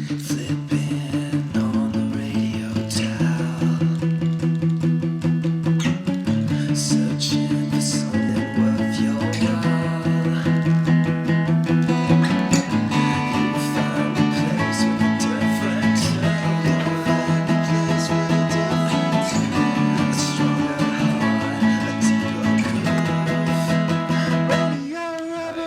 Flipping on the radio dial, searching for something worth your while. You'll find a place with a different tone. You'll find a place with a different tone. A stronger heart, a deeper groove. Radio rubber.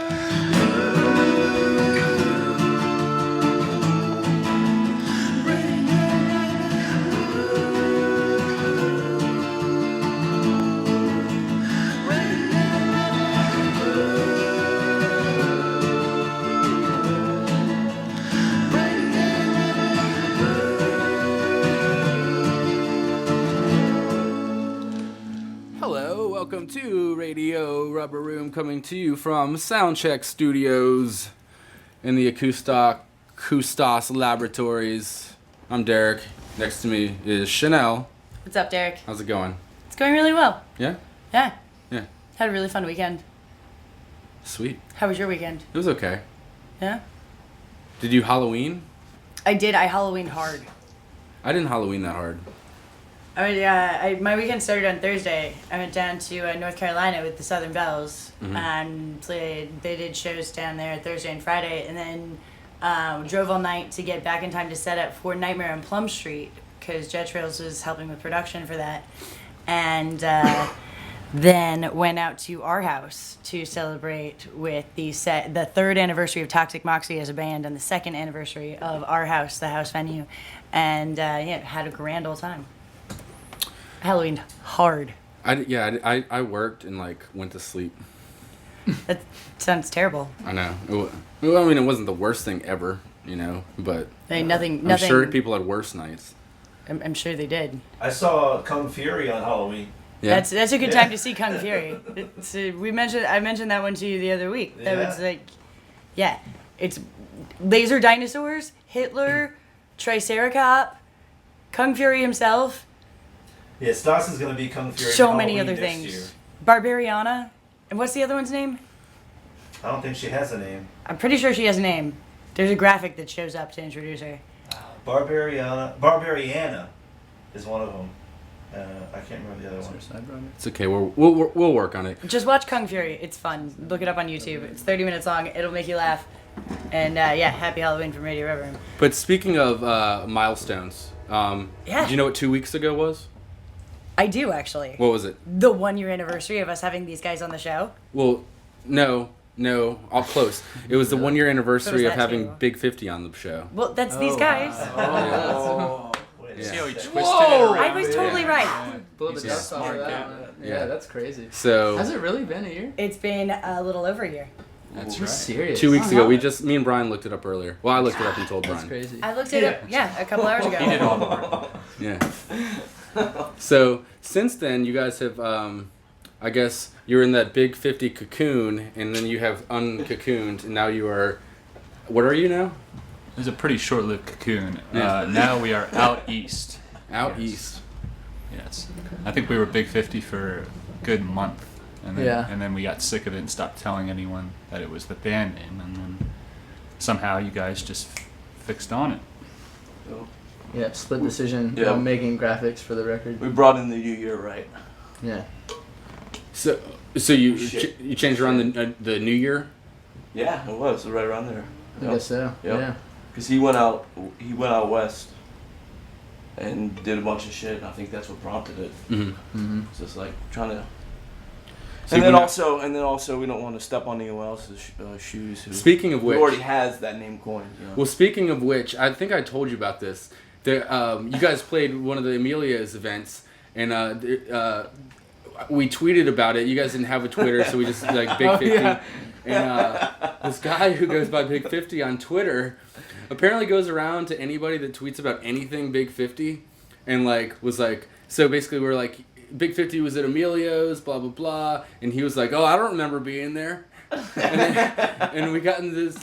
Hello, welcome to Radio Rubber Room, coming to you from Soundcheck Studios in the Acoustos Laboratories. I'm Derek. Next to me is Chanel. What's up, Derek? How's it going? It's going really well. Yeah? Yeah. Yeah. Had a really fun weekend. Sweet. How was your weekend? It was okay. Yeah? Did you Halloween? I did. I Halloweened hard. I didn't Halloween that hard. My weekend started on Thursday. I went down to North Carolina with the Southern Bells and they did shows down there Thursday and Friday, and then drove all night to get back in time to set up for Nightmare on Plum Street because Jet Trails was helping with production for that, and then went out to our house to celebrate with the third anniversary of Toxic Moxie as a band and the second anniversary of our house, the house venue, and had a grand old time. Halloween hard. I worked and went to sleep. That sounds terrible. I know. It wasn't the worst thing ever, but Nothing. I'm sure people had worse nights. I'm sure they did. I saw Kung Fury on Halloween. Yeah. That's a good time to see Kung Fury. I mentioned that one to you the other week. That was it's laser dinosaurs, Hitler, Triceracop, Kung Fury himself. Yeah, Stas is going to be Kung Fury. So for many Halloween other next things. year. Barbariana, and what's the other one's name? I don't think she has a name. I'm pretty sure she has a name. There's a graphic that shows up to introduce her. Barbariana is one of them. I can't remember the other one. It's okay. We'll work on it. Just watch Kung Fury. It's fun. Look it up on YouTube. It's 30 minutes long. It'll make you laugh. And happy Halloween from Radio Rubber Room. But speaking of milestones, do you know what 2 weeks ago was? I do, actually. What was it? The 1 year anniversary of us having these guys on the show. Well, no, all close. It was the 1 year anniversary of that having too? Big 50 on the show. Well, that's these guys. See how he twisted it Whoa! around? I was totally right. Blow the He's dust off of smart that kid. one. Yeah. Yeah, that's crazy. So Has it really been a year? It's been a little over a year. that's Are you right. serious? 2 weeks ago, me and Brian looked it up earlier. Well, I looked it up and told That's Brian. crazy. I looked it up, a couple hours ago. He did all the work. Yeah. So since then, you guys have, I guess you're in that Big 50 cocoon, and then you have uncocooned, and now you are. What are you now? It was a pretty short-lived cocoon. Yeah. Now we are out east. Out Yes. east. Yes. I think we were Big 50 for a good month. And then, Yeah. and then we got sick of it and stopped telling anyone that it was the band name. And then somehow you guys just fixed on it. Yeah, split decision Yeah. on making graphics for the record. We brought in the new year right. Yeah. So you Shit. you changed around the New Year? Yeah, it was right around there. I guess so. Yep. Yeah. Because he went out west and did a bunch of shit. And I think that's what prompted it. Mm-hmm. Mm-hmm. It's just like trying to. So And you then went also, we don't want to step on anyone else's shoes. Who Speaking of which, already has that name coined. You know? well, speaking of which, I think I told you about this. You guys played one of the Amelia's events, and we tweeted about it. You guys didn't have a Twitter, so we just Big 50. Yeah. And this guy who goes by Big 50 on Twitter apparently goes around to anybody that tweets about anything Big 50, and so basically we're like, Big 50 was at Emilio's, blah blah blah, and he was like, oh, I don't remember being there. And we got into this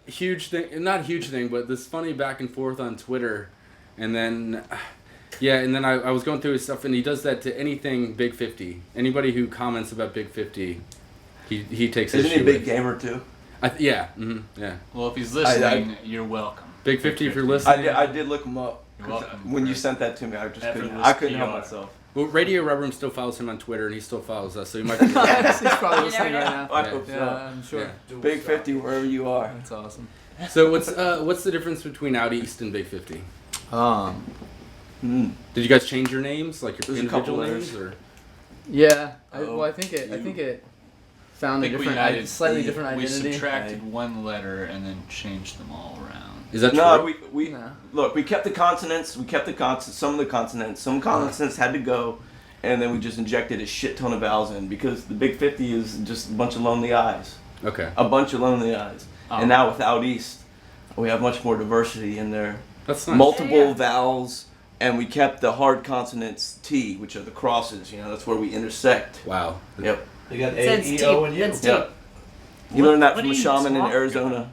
huge thing, not huge thing, but this funny back and forth on Twitter, and then I was going through his stuff, and he does that to anything Big 50. Anybody who comments about Big 50, he takes Isn't issue he a big with. gamer too? Yeah. Mm-hmm, yeah. Well, if he's listening, you're welcome. Big 50, if you're listening. I did look him up. You're welcome. When you sent that to me, I just couldn't. Effortless I couldn't help PR. myself. Well, Radio Rubber still follows him on Twitter, and he still follows us, so he might be. He's probably You listening never right now. I hope Yeah, so. I'm sure. Yeah. Big 50, wherever you are. That's awesome. So what's the difference between Out East and Big 50? Mm. Did you guys change your names, like your There's a couple individual letters. names, or? Yeah. Oh, I think it found I a think we different, added slightly different We identity. subtracted one letter and then changed them all around. Is that No, true? we No. look. We kept the consonants. We kept the some of the consonants. Some consonants had to go, and then we just injected a shit ton of vowels in because the Big 50 is just a bunch of lonely eyes. Okay. A bunch of lonely eyes. Oh. And now with Out East, we have much more diversity in there. That's nice. Multiple Yeah. vowels, and we kept the hard consonants T, which are the crosses. You know, that's where we intersect. Wow. Yep. They got So A, it's E, deep. O, and U. That's deep. Yep. You learned that What from a are you shaman in talking Arizona.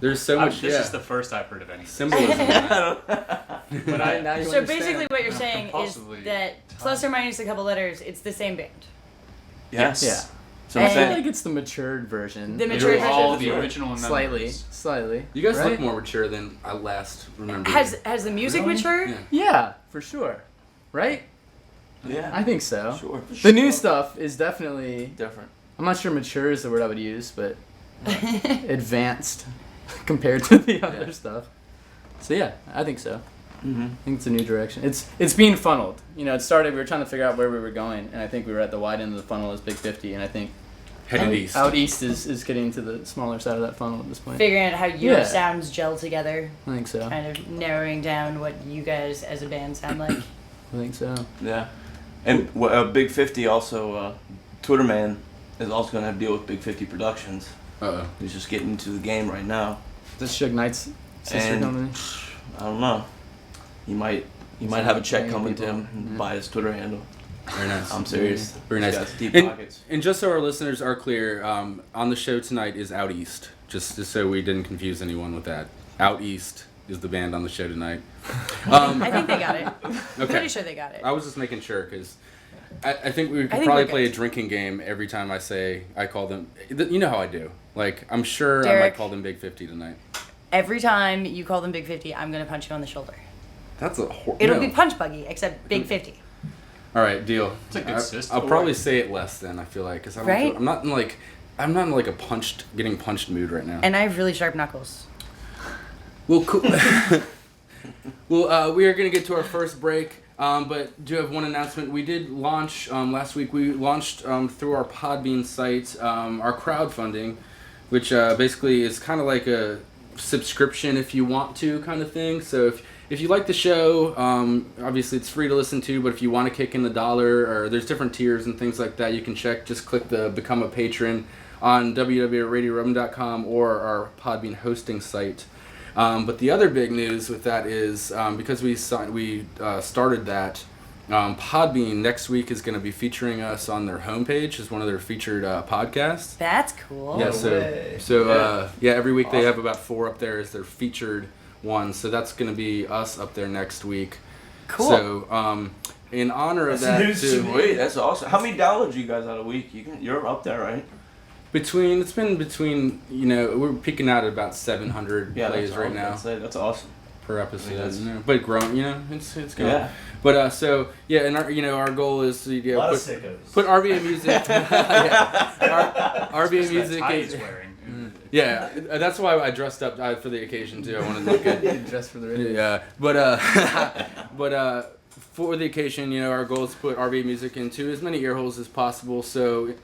There's so much. This yeah. is the first I've heard of anything. Symbolism. in that. But I, Now you So understand. basically, what you're Yeah. saying is Possibly. that plus or minus a couple letters, it's the same band. Yes. Yeah. So I'm I feel saying. like it's the matured version. The They're matured all version. the original Slightly. numbers. You guys right? look more mature than I last remember. Has the music Really? matured? Yeah. Yeah, for sure. Right? Yeah. I think so. Sure. The new stuff is definitely. Different. I'm not sure mature is the word I would use, but advanced compared to the other stuff. So yeah, I think so. Mm-hmm. I think it's a new direction. It's being funneled. You know, it started. We were trying to figure out where we were going, and I think we were at the wide end of the funnel as Big 50, and I think Heading east. Out East is getting to the smaller side of that funnel at this point. Figuring out how your Yeah. sounds gel together, I think so. kind of narrowing down what you guys as a band sound like. I think so. Yeah. And Big 50 also, Twitter Man is also going to have to deal with Big 50 Productions. Uh-oh. He's just getting into the game right now. This Suge Knight's sister And- company. I don't know. He might have a check Paying coming to people. him and Yeah. buy his Twitter handle. Very nice. I'm serious. Very He's nice. got deep And, pockets. and just so our listeners are clear, on the show tonight is Out East. Just so we didn't confuse anyone with that. Out East is the band on the show tonight. I think they got it. Okay. Pretty sure they got it. I was just making sure because I think we could think probably we're play a good. drinking game every time I call them. You know how I do. Like, I'm sure I might Derek. call them Big 50 tonight. Every time you call them Big 50, I'm gonna punch you on the shoulder. That's a It'll be Punch Buggy, except Big 50. All right, deal. It's a good system. I'll probably say it less then. I feel like because Right? I'm not in like a getting punched mood right now. And I have really sharp knuckles. Well, cool. Well, we are going to get to our first break, but do have one announcement. We did launch last week. We launched through our Podbean site our crowdfunding, which basically is kind of like a subscription if you want to kind of thing. So if you like the show, obviously it's free to listen to, but if you want to kick in the dollar, or there's different tiers and things like that, you can just click the Become a Patron on www.radiorubm.com or our Podbean hosting site. But the other big news with that is because we started that, Podbean next week is going to be featuring us on their homepage as one of their featured podcasts. That's cool. Yeah, way. every week they have about 4 up there as their featured ones. So that's going to be us up there next week. Cool. So in honor of That's that, news to too, me. Wait, that's awesome. How many downloads you guys out a week? You're up there, right? it's been between we're peaking out at about 700 plays right now That's awesome. per episode. Yes. But growing, it's going. Yeah. But and our goal is to A lot of put sickos. RVA music. RVA music. That is- he's wearing. Yeah, that's why I dressed up for the occasion too. I wanted to look good. Dressed for the radio. Yeah, but for the occasion, our goal is to put RVA music into as many ear holes as possible. So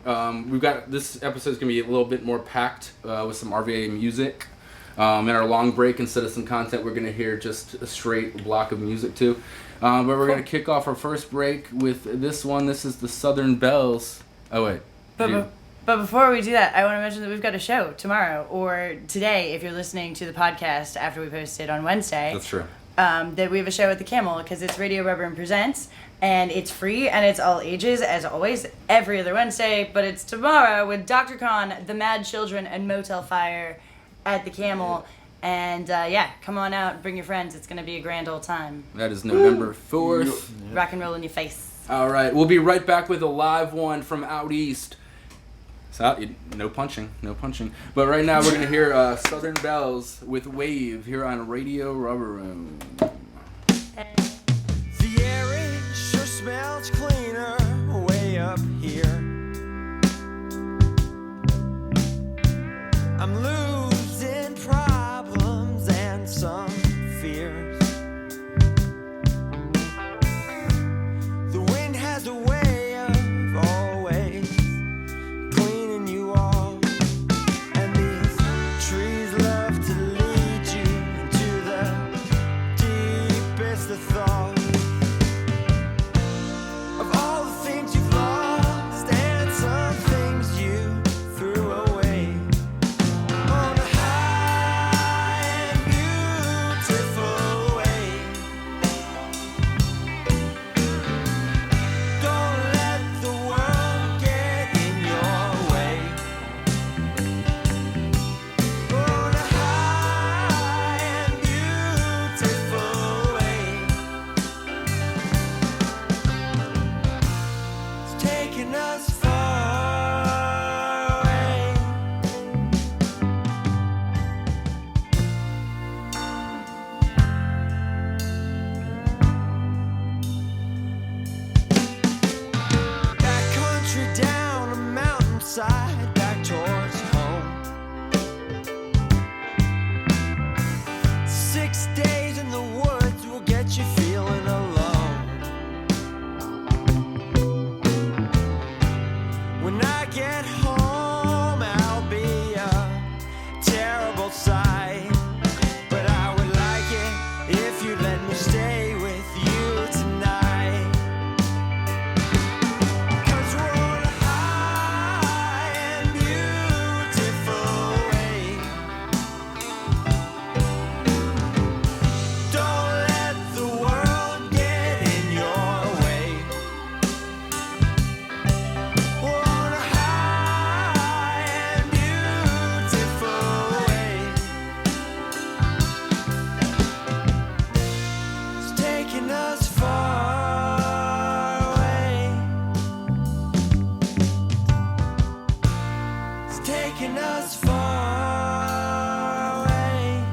we've got this episode's gonna be a little bit more packed with some RVA music. In our long break, instead of some content, we're gonna hear just a straight block of music too. But we're gonna kick off our first break with this one. This is the Southern Bells. Oh wait. But before we do that, I want to mention that we've got a show tomorrow or today if you're listening to the podcast after we post it on Wednesday. That's true. That we have a show at the Camel because it's Radio Rubber and Presents, and it's free and it's all ages as always every other Wednesday. But it's tomorrow with Dr. Khan, The Mad Children, and Motel Fire at the Camel. And come on out, bring your friends. It's gonna be a grand old time. That is November 4th. Rock and roll in your face. All right, we'll be right back with a live one from Out East. So no punching, no punching. But right now we're gonna hear Southern Bells with Wave here on Radio Rubber Room. The air it sure smells cleaner way up here. I'm losing problems and some fears. The wind has a way of always cleaning you off, and these trees love to lead you into the deepest of thought. Of all the things you've lost and some things you threw away, on a high and beautiful way. Don't let the world get in your way. On a high and beautiful way. It's taking us far away. Back country down a mountainside, back towards home. 6 days in the woods will get you feeling alone. When I get home, I'll be a terrible sight. But I would like it if you let me stay with you tonight. 'Cause we're on a high and beautiful way. Don't let the world get in your way. We're on a high and beautiful way. It's taking us far away. It's taking us far away.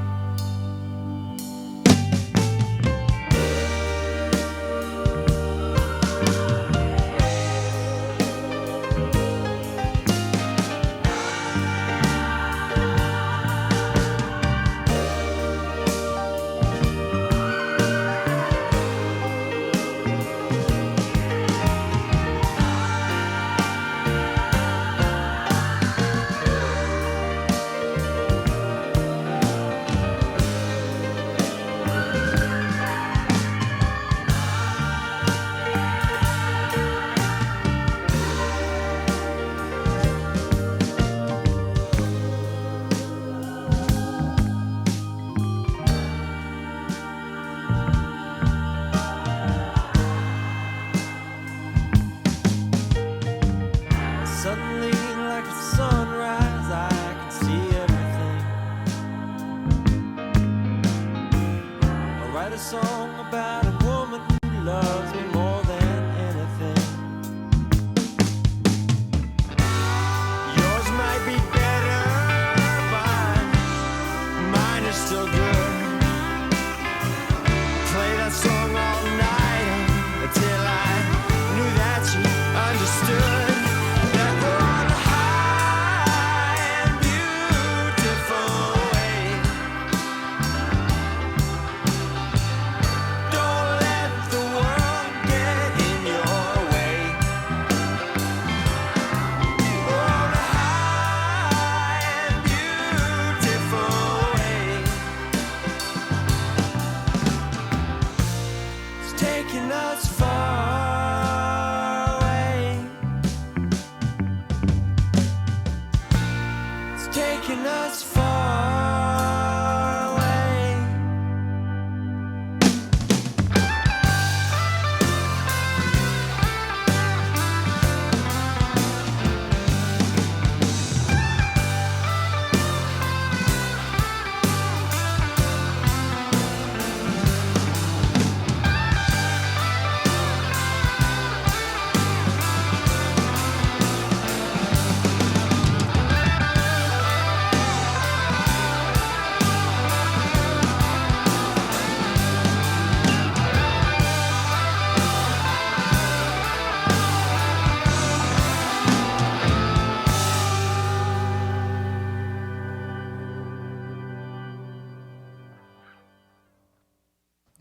Suddenly, like a sunrise, I can see everything. I'll write a song about a woman who loves me more than anything. Yours might be better, but mine is still good. Play that song all night until I knew that you understood. That we're on a high and beautiful way. Don't let the world get in your way. We're on a high and beautiful way. It's taking us far away. It's taking us far away.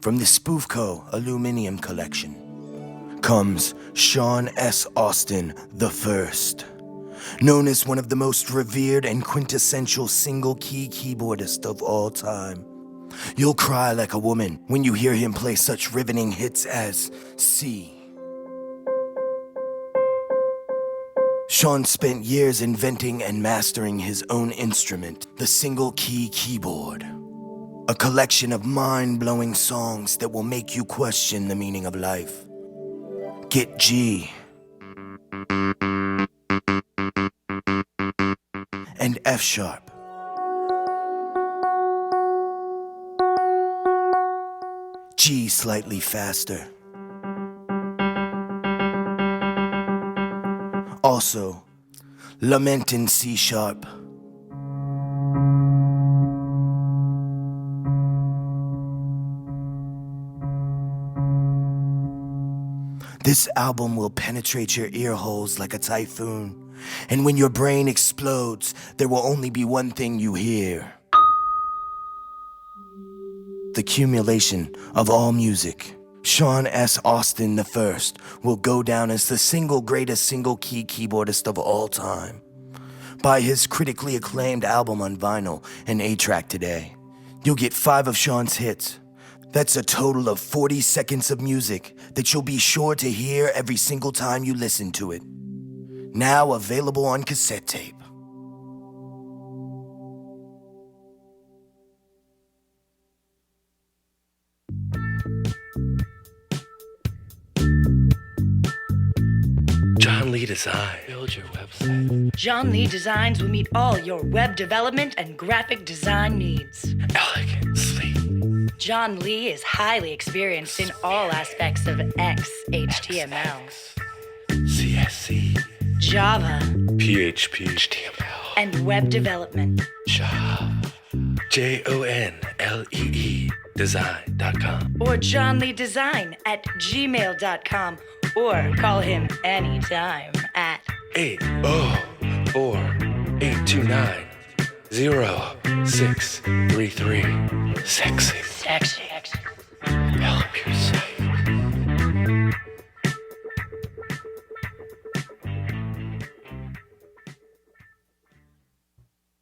From the Spoofco Aluminum Collection comes Sean S. Austin the First, known as one of the most revered and quintessential single-key keyboardists of all time. You'll cry like a woman when you hear him play such riveting hits as C. Sean spent years inventing and mastering his own instrument, the single-key keyboard. A collection of mind-blowing songs that will make you question the meaning of life. Get G and F sharp. G slightly faster. Also, Lament in C sharp. This album will penetrate your ear holes like a typhoon, and when your brain explodes, there will only be one thing you hear. The accumulation of all music. Sean S. Austin the First will go down as the single greatest single-key keyboardist of all time. Buy his critically acclaimed album on vinyl and 8-track today. You'll get 5 of Sean's hits. That's a total of 40 seconds of music that you'll be sure to hear every single time you listen to it. Now available on cassette tape. John Lee Design. Build your website. John Lee Designs will meet all your web development and graphic design needs. Elegant, sleek. John Lee is highly experienced in all aspects of XHTML, CSC. Java, PHP. HTML. and web development. Job. JONLEE. Design.com. Or John Lee Design at gmail.com, or call him anytime at 804-829-0633. Sexy. Develop your site.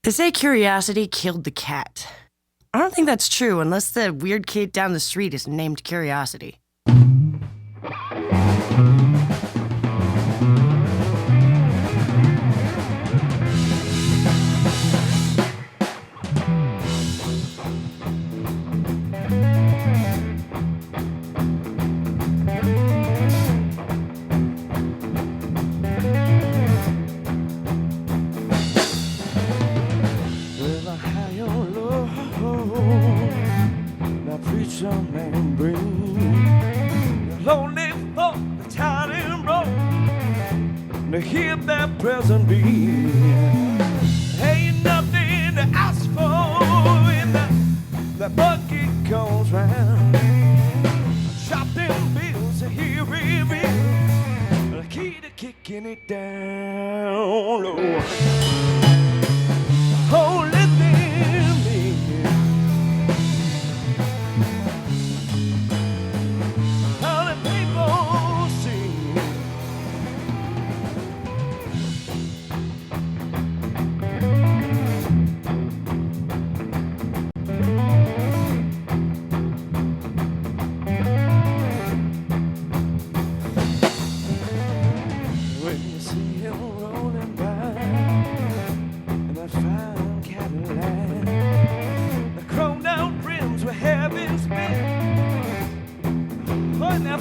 They say curiosity killed the cat. I don't think that's true unless the weird kid down the street is named Curiosity. To hear that present be, ain't nothing to ask for when that bucket comes round. Chop them bills here, the key to kicking it down low. Oh, let them in. All the people sing.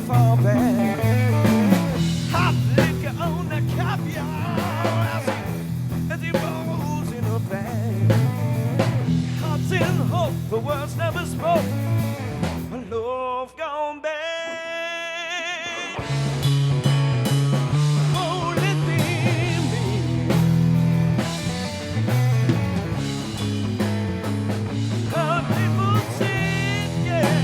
Fall back. Hot liquor on the caviar as he rolls in a bag. Hearts in hope, the words never spoke. A love gone bad. Oh, let them be. How people sing, yeah.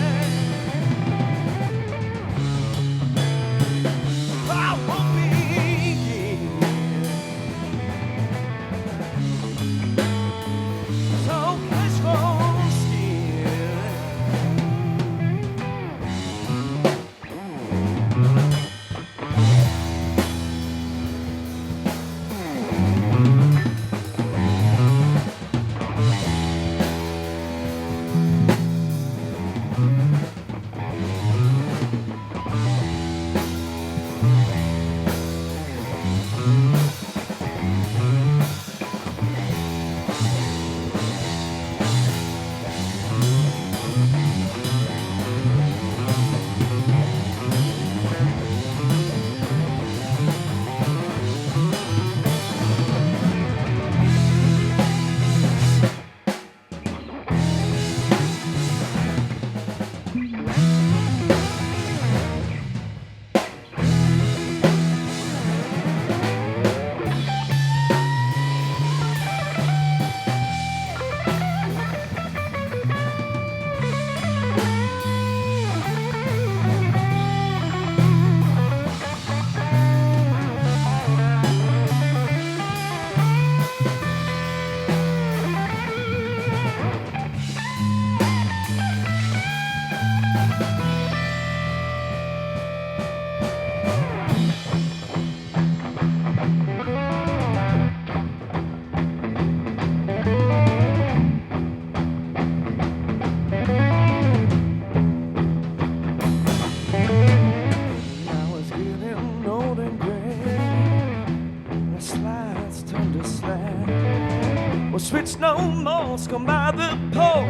Well, switch no more, come by the pole,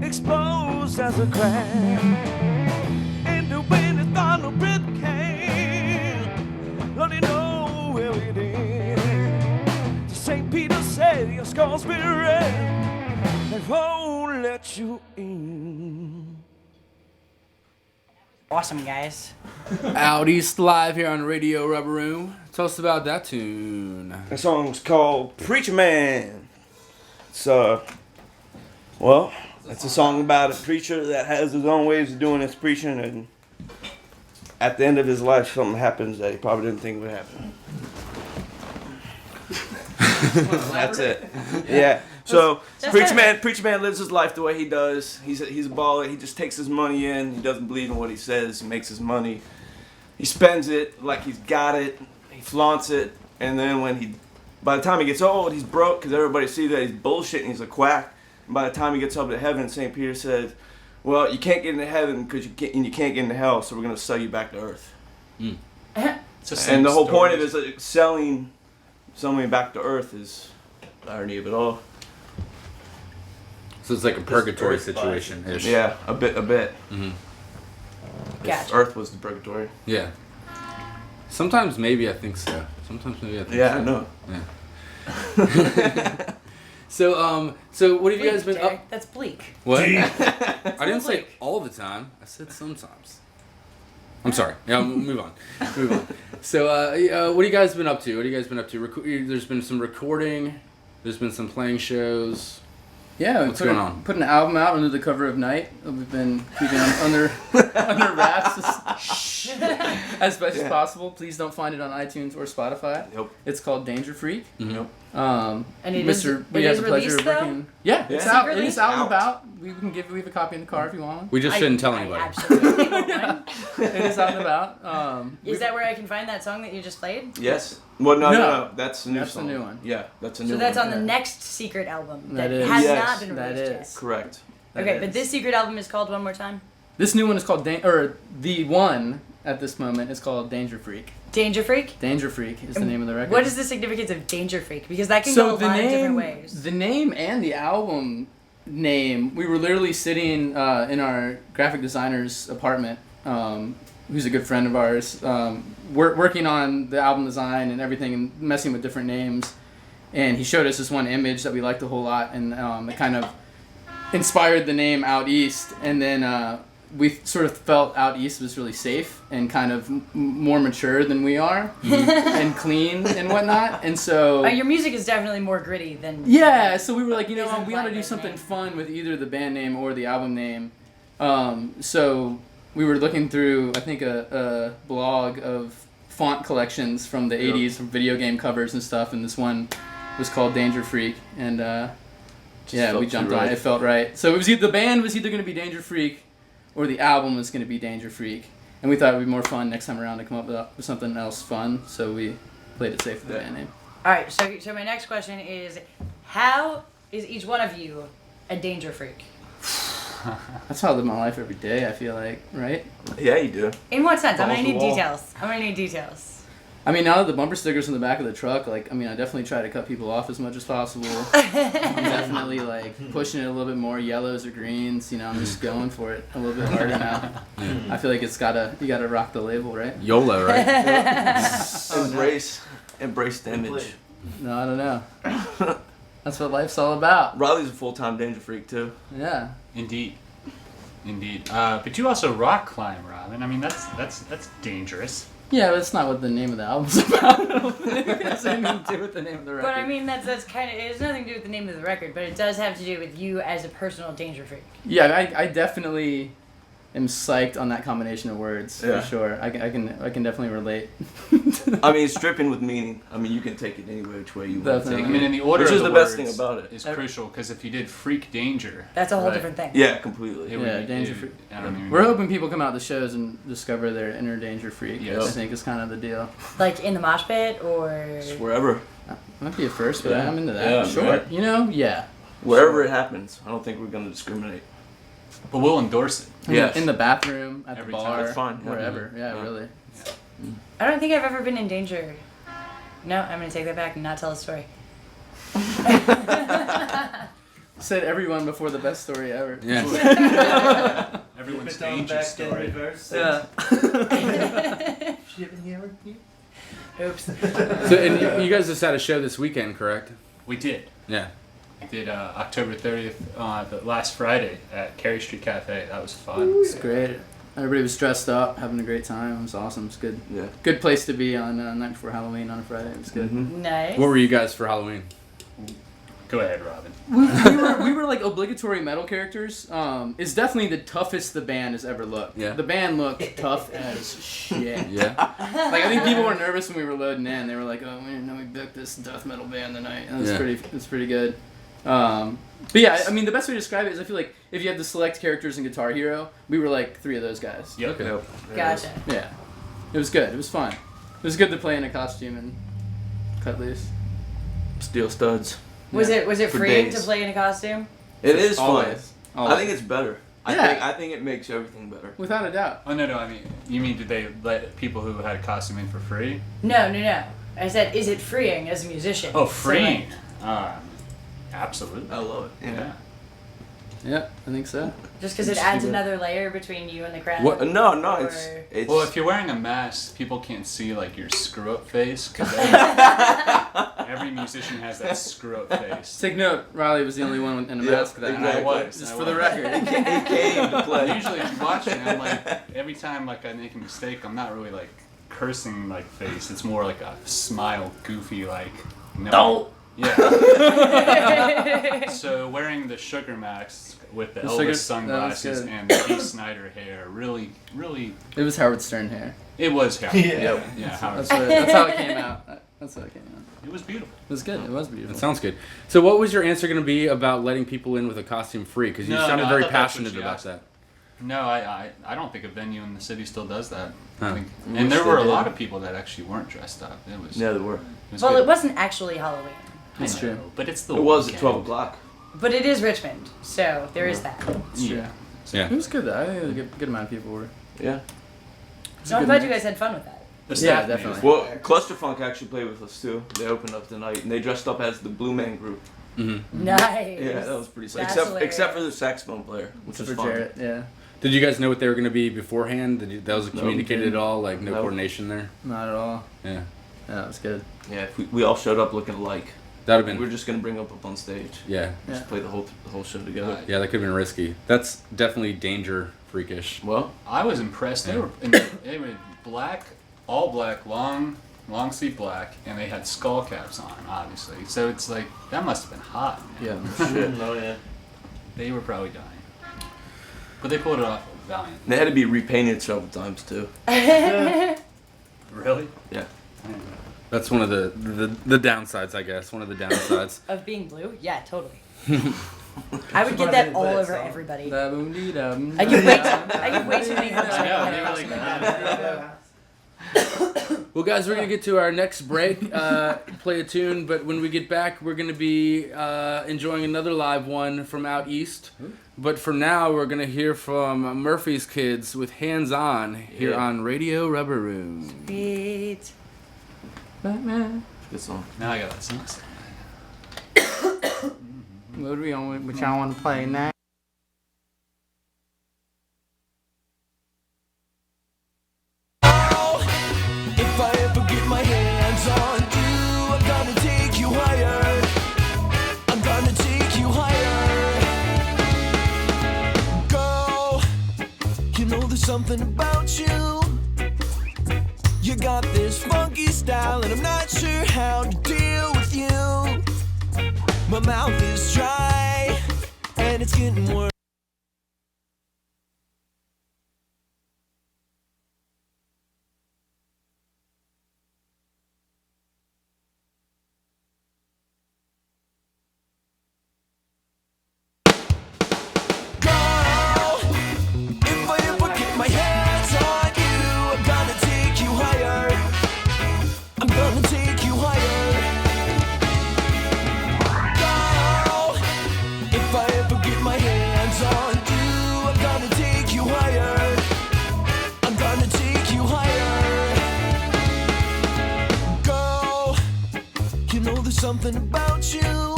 exposed as a crack. And the wind is gone, no breath came. Lord, you know where it is. St. Peter said your scars be red, they won't let you in. Awesome, guys. Out East live here on Radio Rubber Room. Tell us about that tune. That song's called Preacher Man. It's well, it's a song about a preacher that has his own ways of doing his preaching, and at the end of his life something happens that he probably didn't think would happen. That's it. Yeah. So preacher man lives his life the way he does. He's a baller. He just takes his money in. He doesn't believe in what he says. He makes his money. He spends it like he's got it. He flaunts it, and then by the time he gets old, he's broke because everybody sees that he's bullshit and he's a quack. And by the time he gets up to heaven, St. Peter says, "Well, you can't get into heaven because you can't get into hell. So we're gonna sell you back to earth." Mm. And the whole point of it is that selling somebody back to earth is the irony of it all. So it's like a purgatory situation. Yeah, a bit. Mm-hmm. Gotcha. Earth was the purgatory. Yeah. Sometimes maybe I think so. Sometimes maybe I think so. Yeah, I know. Yeah. So what have you guys been Derek, up? That's bleak. What? I didn't say all the time. I said sometimes. I'm sorry. Yeah, move on. So, what have you guys been up to? There's been some recording. There's been some playing shows. Yeah, What's going on? Put an album out under the cover of night. We've been keeping them under wraps as best as possible. Please don't find it on iTunes or Spotify. Yep. It's called Danger Freak. Yep. And it We have the pleasure of working. Yeah, it's out. Secretly? It's out and about. We have a copy in the car if you want one. We just shouldn't tell anybody. Absolutely want one. It is out and about. Is that where I can find that song that you just played? Yes. Well, no. No. That's a new That's song. the new one. Yeah, that's a new So one. that's on the Yeah. next secret album that That is. has Yes, not been that released is. yet. Correct. Okay, That but is. this secret album is called one more time? This new one is called the one at this moment is called Danger Freak. Danger Freak? Danger Freak is the name of the record. What is the significance of Danger Freak? Because that can go a lot of different ways. The name and the album name, we were literally sitting in our graphic designer's apartment, who's a good friend of ours, working on the album design and everything and messing with different names. And he showed us this one image that we liked a whole lot, and it kind of inspired the name Out East. And then we sort of felt Out East was really safe and kind of more mature than we are, and clean and whatnot. And so Your music is definitely more gritty than... yeah, so we were like, we Isn't ought to like do that something name. fun with either the band name or the album name. So we were looking through, I think, a blog of font collections from the 80s, from video game covers and stuff, and this one was called Danger Freak, and we jumped on it. It felt right. So it was the band was either going to be Danger Freak or the album was going to be Danger Freak, and we thought it would be more fun next time around to come up with something else fun, so we played it safe with the band name. Alright, so my next question is, how is each one of you a Danger Freak? That's how I live my life every day, I feel like, right? Yeah, you do. In what sense? I'm Balls gonna to need the wall. details. I'm gonna need details. I mean, now that the bumper sticker's in the back of the truck, I definitely try to cut people off as much as possible. I'm definitely, pushing it a little bit more, yellows or greens, I'm just going for it a little bit harder now. I feel like you gotta rock the label, right? YOLO, right? Embrace the image. No, I don't know. That's what life's all about. Riley's a full-time Danger Freak, too. Yeah. Indeed. But you also rock climb, Robin. I mean, that's dangerous. Yeah, but that's not what the name of the album's about. I don't think it has anything to do with the name of the record. But I mean, that's kind of, it has nothing to do with the name of the record, but it does have to do with you as a personal Danger Freak. Yeah, I definitely am psyched on that combination of words, Yeah. for sure. I can definitely relate. I mean, it's dripping with meaning. I mean, you can take it any which way you want to take I it. mean, and the order Which of is the the best words thing about it. is crucial, because if you did Freak Danger, That's a whole right, different thing. Yeah, completely. it would Yeah, be- Danger it- Freak. I don't even We're know. hoping people come out to shows and discover their inner Danger Freak. Yes. I think is kind of the deal. Like in the mosh pit, or... Just wherever. Might be a first, but Yeah. I'm into that. Yeah, sure. right. Yeah. Wherever it happens. I don't think we're going to discriminate. But we'll endorse it. Yes. In the bathroom, at Every the time. bar, That's fine, yeah. wherever. Yeah, Yeah. really. I don't think I've ever been in danger. No, I'm gonna take that back and not tell a story. Said everyone before the best story ever. Yeah. Everyone's Put down danger back then story. reverse. Yeah. Oops. So, and you guys just had a show this weekend, correct? We did. Yeah. We did October 30th, the last Friday at Carey Street Cafe. That was fun. It's great. Everybody was dressed up, having a great time. It was awesome. It's good. Yeah. Good place to be on night before Halloween on a Friday. It was good. Nice. What were you guys for Halloween? Go ahead, Robin. we were like obligatory metal characters. It's definitely the toughest the band has ever looked. Yeah. The band looked tough as shit. Yeah. Like I think people were nervous when we were loading in. They were like, "Oh, we didn't know we booked this death metal band tonight." And it was pretty good. But yeah, I mean, the best way to describe it is I feel like if you had to select characters in Guitar Hero, we were like 3 of those guys. Yep. Okay. Gotcha. Yeah. It was good. It was fun. It was good to play in a costume and cut loose. Steel studs. Was it For freeing days. to play in a costume? It is fun. Always. I think it's better. Yeah. I think it makes everything better. Without a doubt. Oh, no, I mean, you mean did they let people who had a costume in for free? No. I said, is it freeing as a musician? Oh, So, freeing. Absolutely. I love it. Yeah. Yeah, I think so. just because it adds another layer between you and the crowd? What- No, Or- it's Well, if you're wearing a mask, people can't see like your screw-up face because every musician has that screw-up face. Take note, Riley was the only one in a Yeah, mask that And I exactly. was. Just I for the was. record. he came to play. Usually, if you watch it, I'm like, every time like I make a mistake, I'm not really like cursing like face. It's more like a smile, goofy like. No. Yeah. So wearing the sugar mask with the The Elvis sugar- sunglasses that was good. and the Dee Snider hair, really, It was Howard Stern hair. it was Howard. Yeah. Yeah, Howard. That's how it came out. That's how it came out. It was beautiful. It was good. It was beautiful. That sounds good. So, what was your answer going to be about letting people in with a costume free? Because you No, sounded no, I very thought that's what passionate she about asked. that. No, I don't think a venue in the city still does that. I Huh. think, I and wish there were they a did. lot of people that actually weren't dressed up. It was. Yeah, they were. It was Well, good. it wasn't actually Halloween, It's I true. know, but it's the. It was at weekend. 12 o'clock. but it is Richmond, so there is that. It's true. Yeah. Yeah. It was good though. I think a good amount of people were. Yeah. So I'm glad you guys had fun with that. The Yeah, staff made definitely. it. Well, Clusterfunk actually played with us too. They opened up tonight, and they dressed up as the Blue Man Group. Mm-hmm. Nice. Yeah, that was pretty sick. That's Except for hilarious. the saxophone player, which was For fun. Jarrett, yeah. Did you guys know what they were going to be beforehand? That was No, communicated we at all? Like, no No. coordination there? Not at all. Yeah. Yeah, it was good. Yeah, if we all showed up looking alike. That would We have were been. just gonna bring up on stage. Yeah. Just play the whole show together. Yeah, that could have been risky. That's definitely danger freakish. Well, I was impressed. They Yeah. were they were black, all black, long sleeve black, and they had skull caps on, obviously. So it's like that must have been hot. Man. Yeah. shit. Oh yeah. They were probably dying, but they pulled it off valiant. They had to be repainted several times too. Really? Yeah. That's one of the downsides, I guess. One of the downsides. Of being blue? Yeah, totally. I would get that all over everybody. I give way too many hugs. I know, right they now. were like that. Well, guys, we're going to get to our next break, play a tune, but when we get back, we're going to be enjoying another live one from out east. But for now, we're going to hear from Murphy's Kids with Hands On here on Radio Rubber Room. Sweet. Good song. Now I got that song. What do we on? What y'all want to play now? If I ever get my hands on you, I'm gonna take you higher. I'm gonna take you higher. Girl, you know there's something about you. You got this funky style, and I'm not sure how to deal with you. My mouth is dry, and it's getting worse. Girl, if I ever get my hands on you, I'm gonna take you higher. I'm gonna take you higher. Girl, if I ever get my hands about you.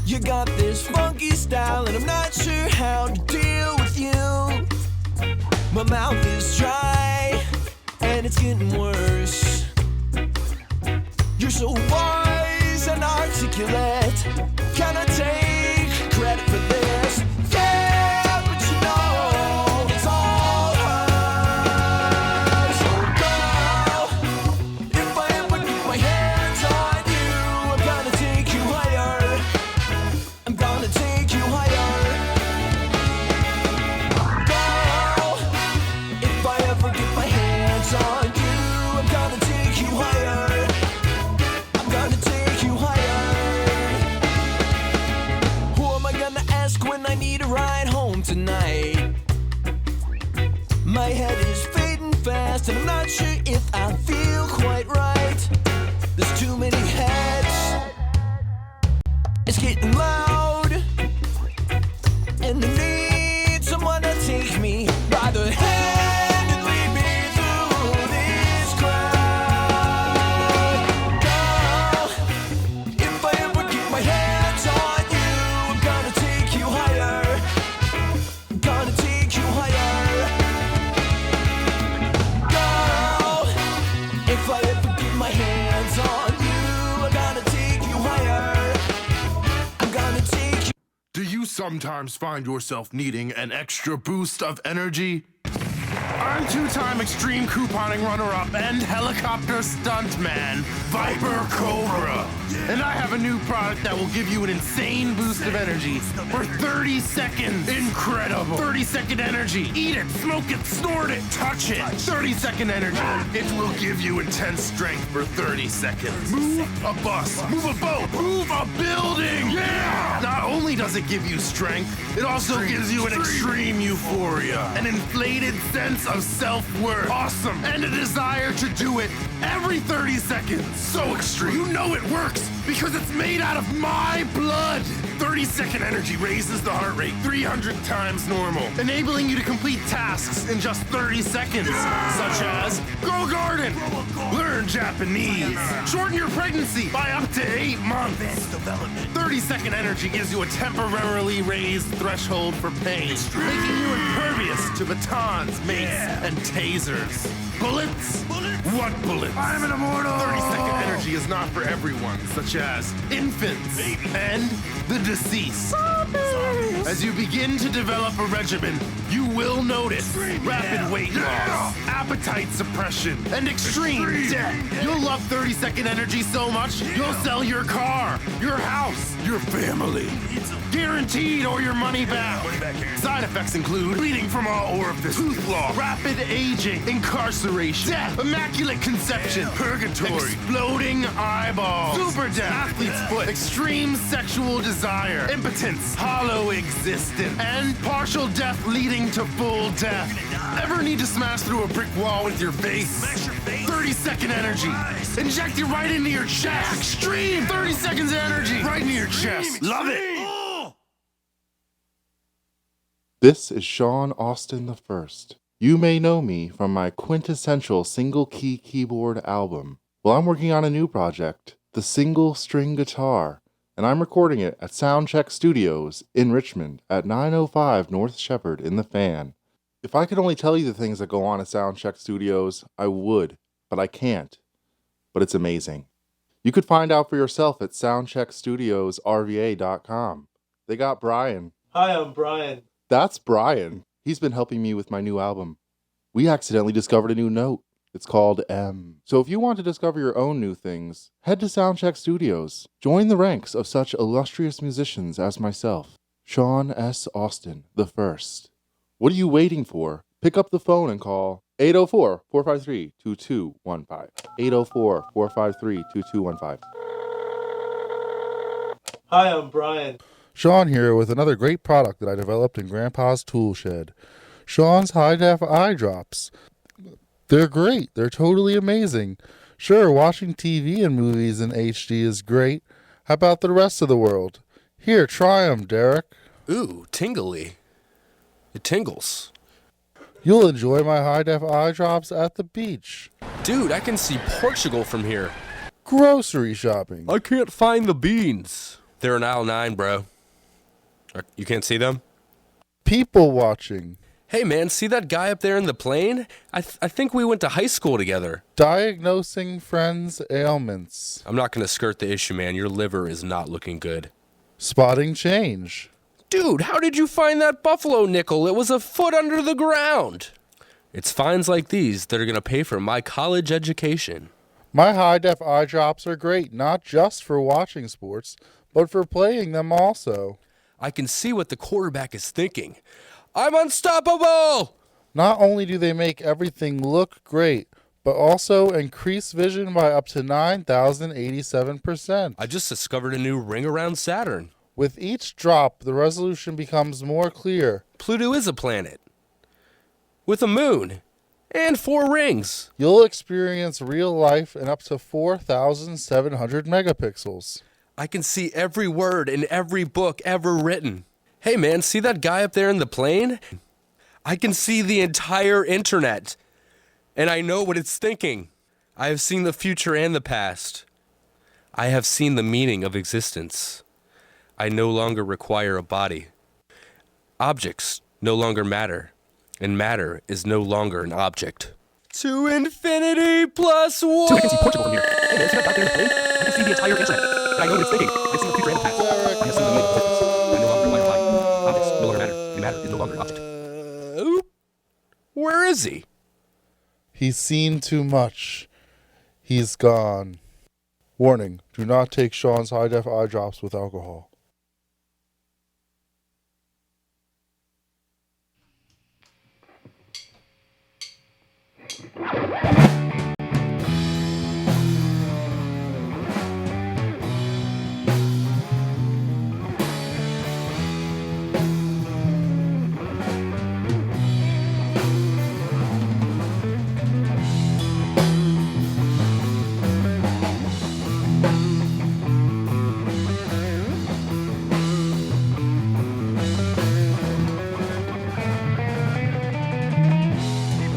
You got this funky style, and I'm not sure how to deal with you. My mouth is dry, and it's getting worse. You're so wise and articulate. Can I take credit for this? Yeah, but you know it's all hers. So girl, if I ever get my hands on you, I'm gonna take you higher. I'm gonna take you higher. Girl, if I ever get my hands on you, I'm gonna take you higher. I'm gonna take you higher. Who am I gonna ask when I need a ride home tonight? My head is fading fast, and I'm not sure if I feel quite right. There's too many heads. It's getting loud, and I need someone to take me by the hand and lead me through this crowd. Girl, if I ever get my hands on you, I'm gonna take you higher. I'm gonna take you higher. Girl, if I ever get my hands on you, I'm gonna take you higher. I'm gonna take you. Do you sometimes find yourself needing an extra boost of energy? I'm two-time extreme couponing runner-up and helicopter stuntman, Viper Cobra. And I have a new product that will give you an insane boost of energy for 30 seconds. Incredible. 30-second energy. Eat it, smoke it, snort it, touch it. 30-second energy. It will give you intense strength for 30 seconds. Move a bus, move a boat, move a building. Yeah! Not only does it give you strength, it also gives you an extreme euphoria, an inflated sense of self-worth, awesome, and a desire to do it every 30 seconds. So extreme. You know it works because it's made out of my blood. 30-second energy raises the heart rate 300 times normal, enabling you to complete tasks in just 30 seconds, such as grow a garden, learn Japanese, shorten your pregnancy by up to 8 months. 30-second energy gives you a temporarily raised threshold for pain, making you impervious to batons, mace, and tasers. Bullets? What bullets? I'm an immortal! 30-second energy is not for everyone, such as infants and the deceased. As you begin to develop a regimen, you will notice rapid weight loss, appetite suppression, and extreme death. You'll love 30-second energy so much, you'll sell your car, your house, your family. Guaranteed or your money back. Side effects include bleeding from all orifices, tooth loss, rapid aging, incarceration, death, immaculate conception, purgatory, exploding eyeballs, super death, athlete's foot, extreme sexual desire, impotence, hollow existence, and partial death leading to full death. Ever need to smash through a brick wall with your face? 30-second energy. Inject it right into your chest. Extreme 30 seconds of energy right into your chest. Love it. This is Sean Austin I. You may know me from my quintessential single-key keyboard album. Well, I'm working on a new project, the single-string guitar, and I'm recording it at Soundcheck Studios in Richmond at 905 North Shepherd in the Fan. If I could only tell you the things that go on at Soundcheck Studios, I would, but I can't. But it's amazing. You could find out for yourself at soundcheckstudiosrva.com. They got Brian. Hi, I'm Brian. That's Brian. He's been helping me with my new album. We accidentally discovered a new note. It's called M. So if you want to discover your own new things, head to Soundcheck Studios. Join the ranks of such illustrious musicians as myself, Sean S. Austin I. What are you waiting for? Pick up the phone and call 804-453-2215. 804-453-2215. Hi, I'm Brian. Sean here with another great product that I developed in Grandpa's tool shed. Sean's high-def eye drops. They're great. They're totally amazing. Sure, watching TV and movies in HD is great. How about the rest of the world? Here, try 'em, Derek. Ooh, tingly. It tingles. You'll enjoy my high-def eye drops at the beach. Dude, I can see Portugal from here. Grocery shopping. I can't find the beans. They're in aisle 9, bro. You can't see them? People watching. Hey, man, see that guy up there in the plane? I think we went to high school together. Diagnosing friends' ailments. I'm not going to skirt the issue, man. Your liver is not looking good. Spotting change. Dude, how did you find that buffalo nickel? It was a foot under the ground. It's finds like these that are going to pay for my college education. My high-def eye drops are great, not just for watching sports, but for playing them also. I can see what the quarterback is thinking. I'm unstoppable! Not only do they make everything look great, but also increase vision by up to 9,087%. I just discovered a new ring around Saturn. With each drop, the resolution becomes more clear. Pluto is a planet. With a moon. And 4 rings. You'll experience real life in up to 4,700 megapixels. I can see every word in every book ever written. Hey man, see that guy up there in the plane? I can see the entire internet. And I know what it's thinking. I have seen the future and the past. I have seen the meaning of existence. I no longer require a body. Objects no longer matter. And matter is no longer an object. To infinity plus 1! Dude, I can see Portugal from here. Hey man, see that guy there in the plane? I can see the entire internet. And I know what it's thinking. I've seen the future and the past. I have seen the meaning of existence. I no longer require a body. Objects no longer matter. And matter is no longer an object. Where is he? He's seen too much. He's gone. Warning, do not take Sean's high-def eye drops with alcohol.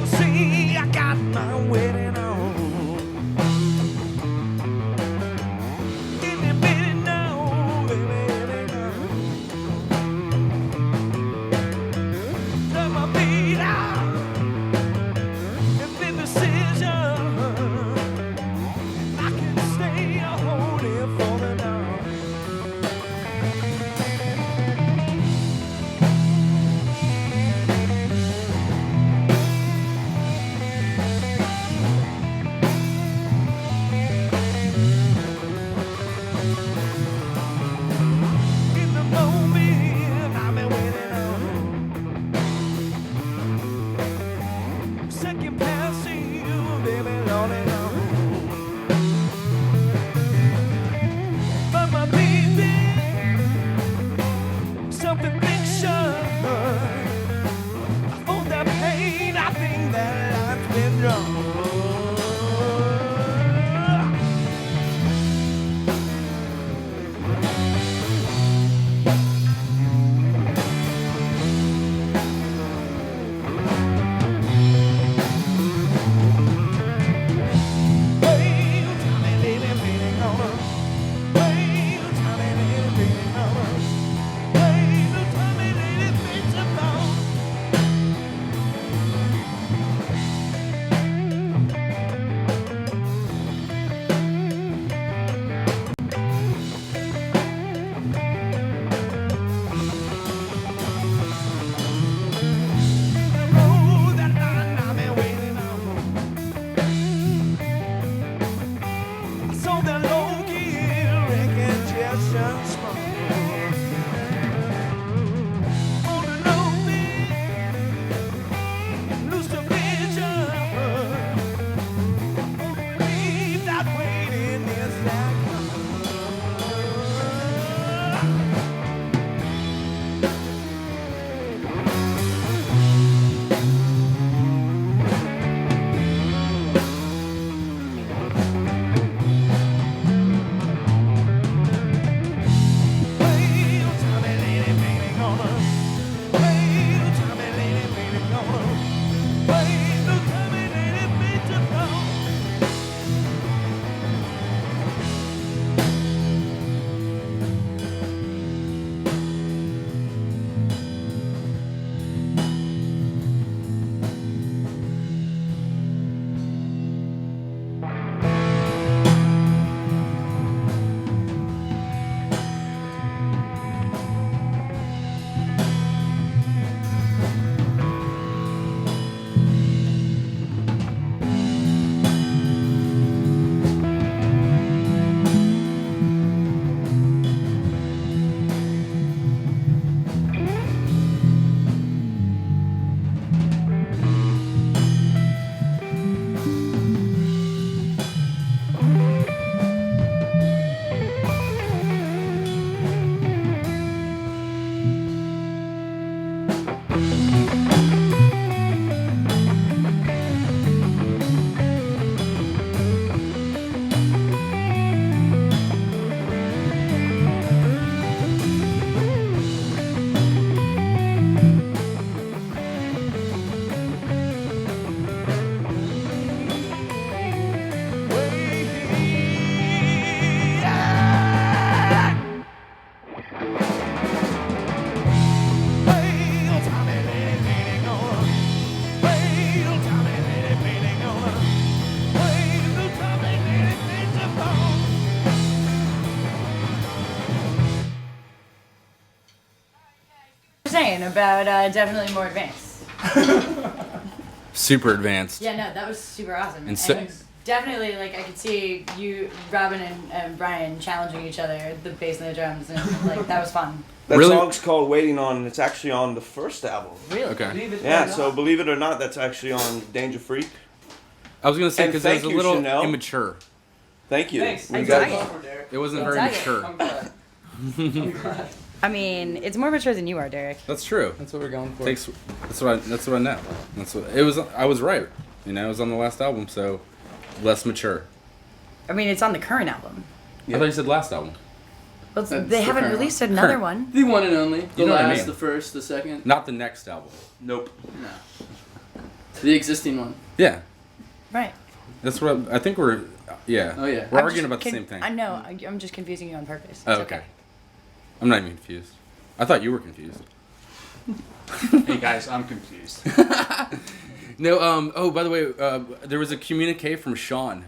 See, I got my wedding on. Itty bitty now, baby, now. Let my feet out. It's the decision. I can stay or hold it for the now. In the moment I've been waiting on. Second passing you, baby, Lord and Lord. But my baby, something fiction. For that pain, I think that I've been drawn. saying about definitely more advanced. Super advanced. Yeah, no, that was super awesome. And so- definitely, like, I could see you, Robin and Brian challenging each other, the bass and the drums, and like that was fun. That Really? song's called "Waiting On," and it's actually on the first album. Really? Okay. Yeah, so believe it or not, that's actually on Danger Freak. I was gonna say And because it was thank a you, little Chanel. immature. Thank you. Thanks. We I got- dug it. It wasn't I'll very tell you. mature. I'm glad. I'm glad. I mean, it's more mature than you are, Derek. That's true. That's what we're going for. That's what I know. That's what it was. I was right. You know, it was on the last album, so less mature. I mean, it's on the current album. I thought you said last album. Well, That's they the haven't current released one. another Current. one. The one and only. The You know what I last, mean. the first, the second. Not the next album. Nope. No. The existing one. Yeah, Right. that's what I think we're. Yeah. Oh, yeah. We're I'm arguing just about the same thing. I know. I'm just confusing you on purpose. Oh, It's okay. I'm not even confused. I thought you were confused. Hey guys, I'm confused. No. Oh, by the way, there was a communique from Sean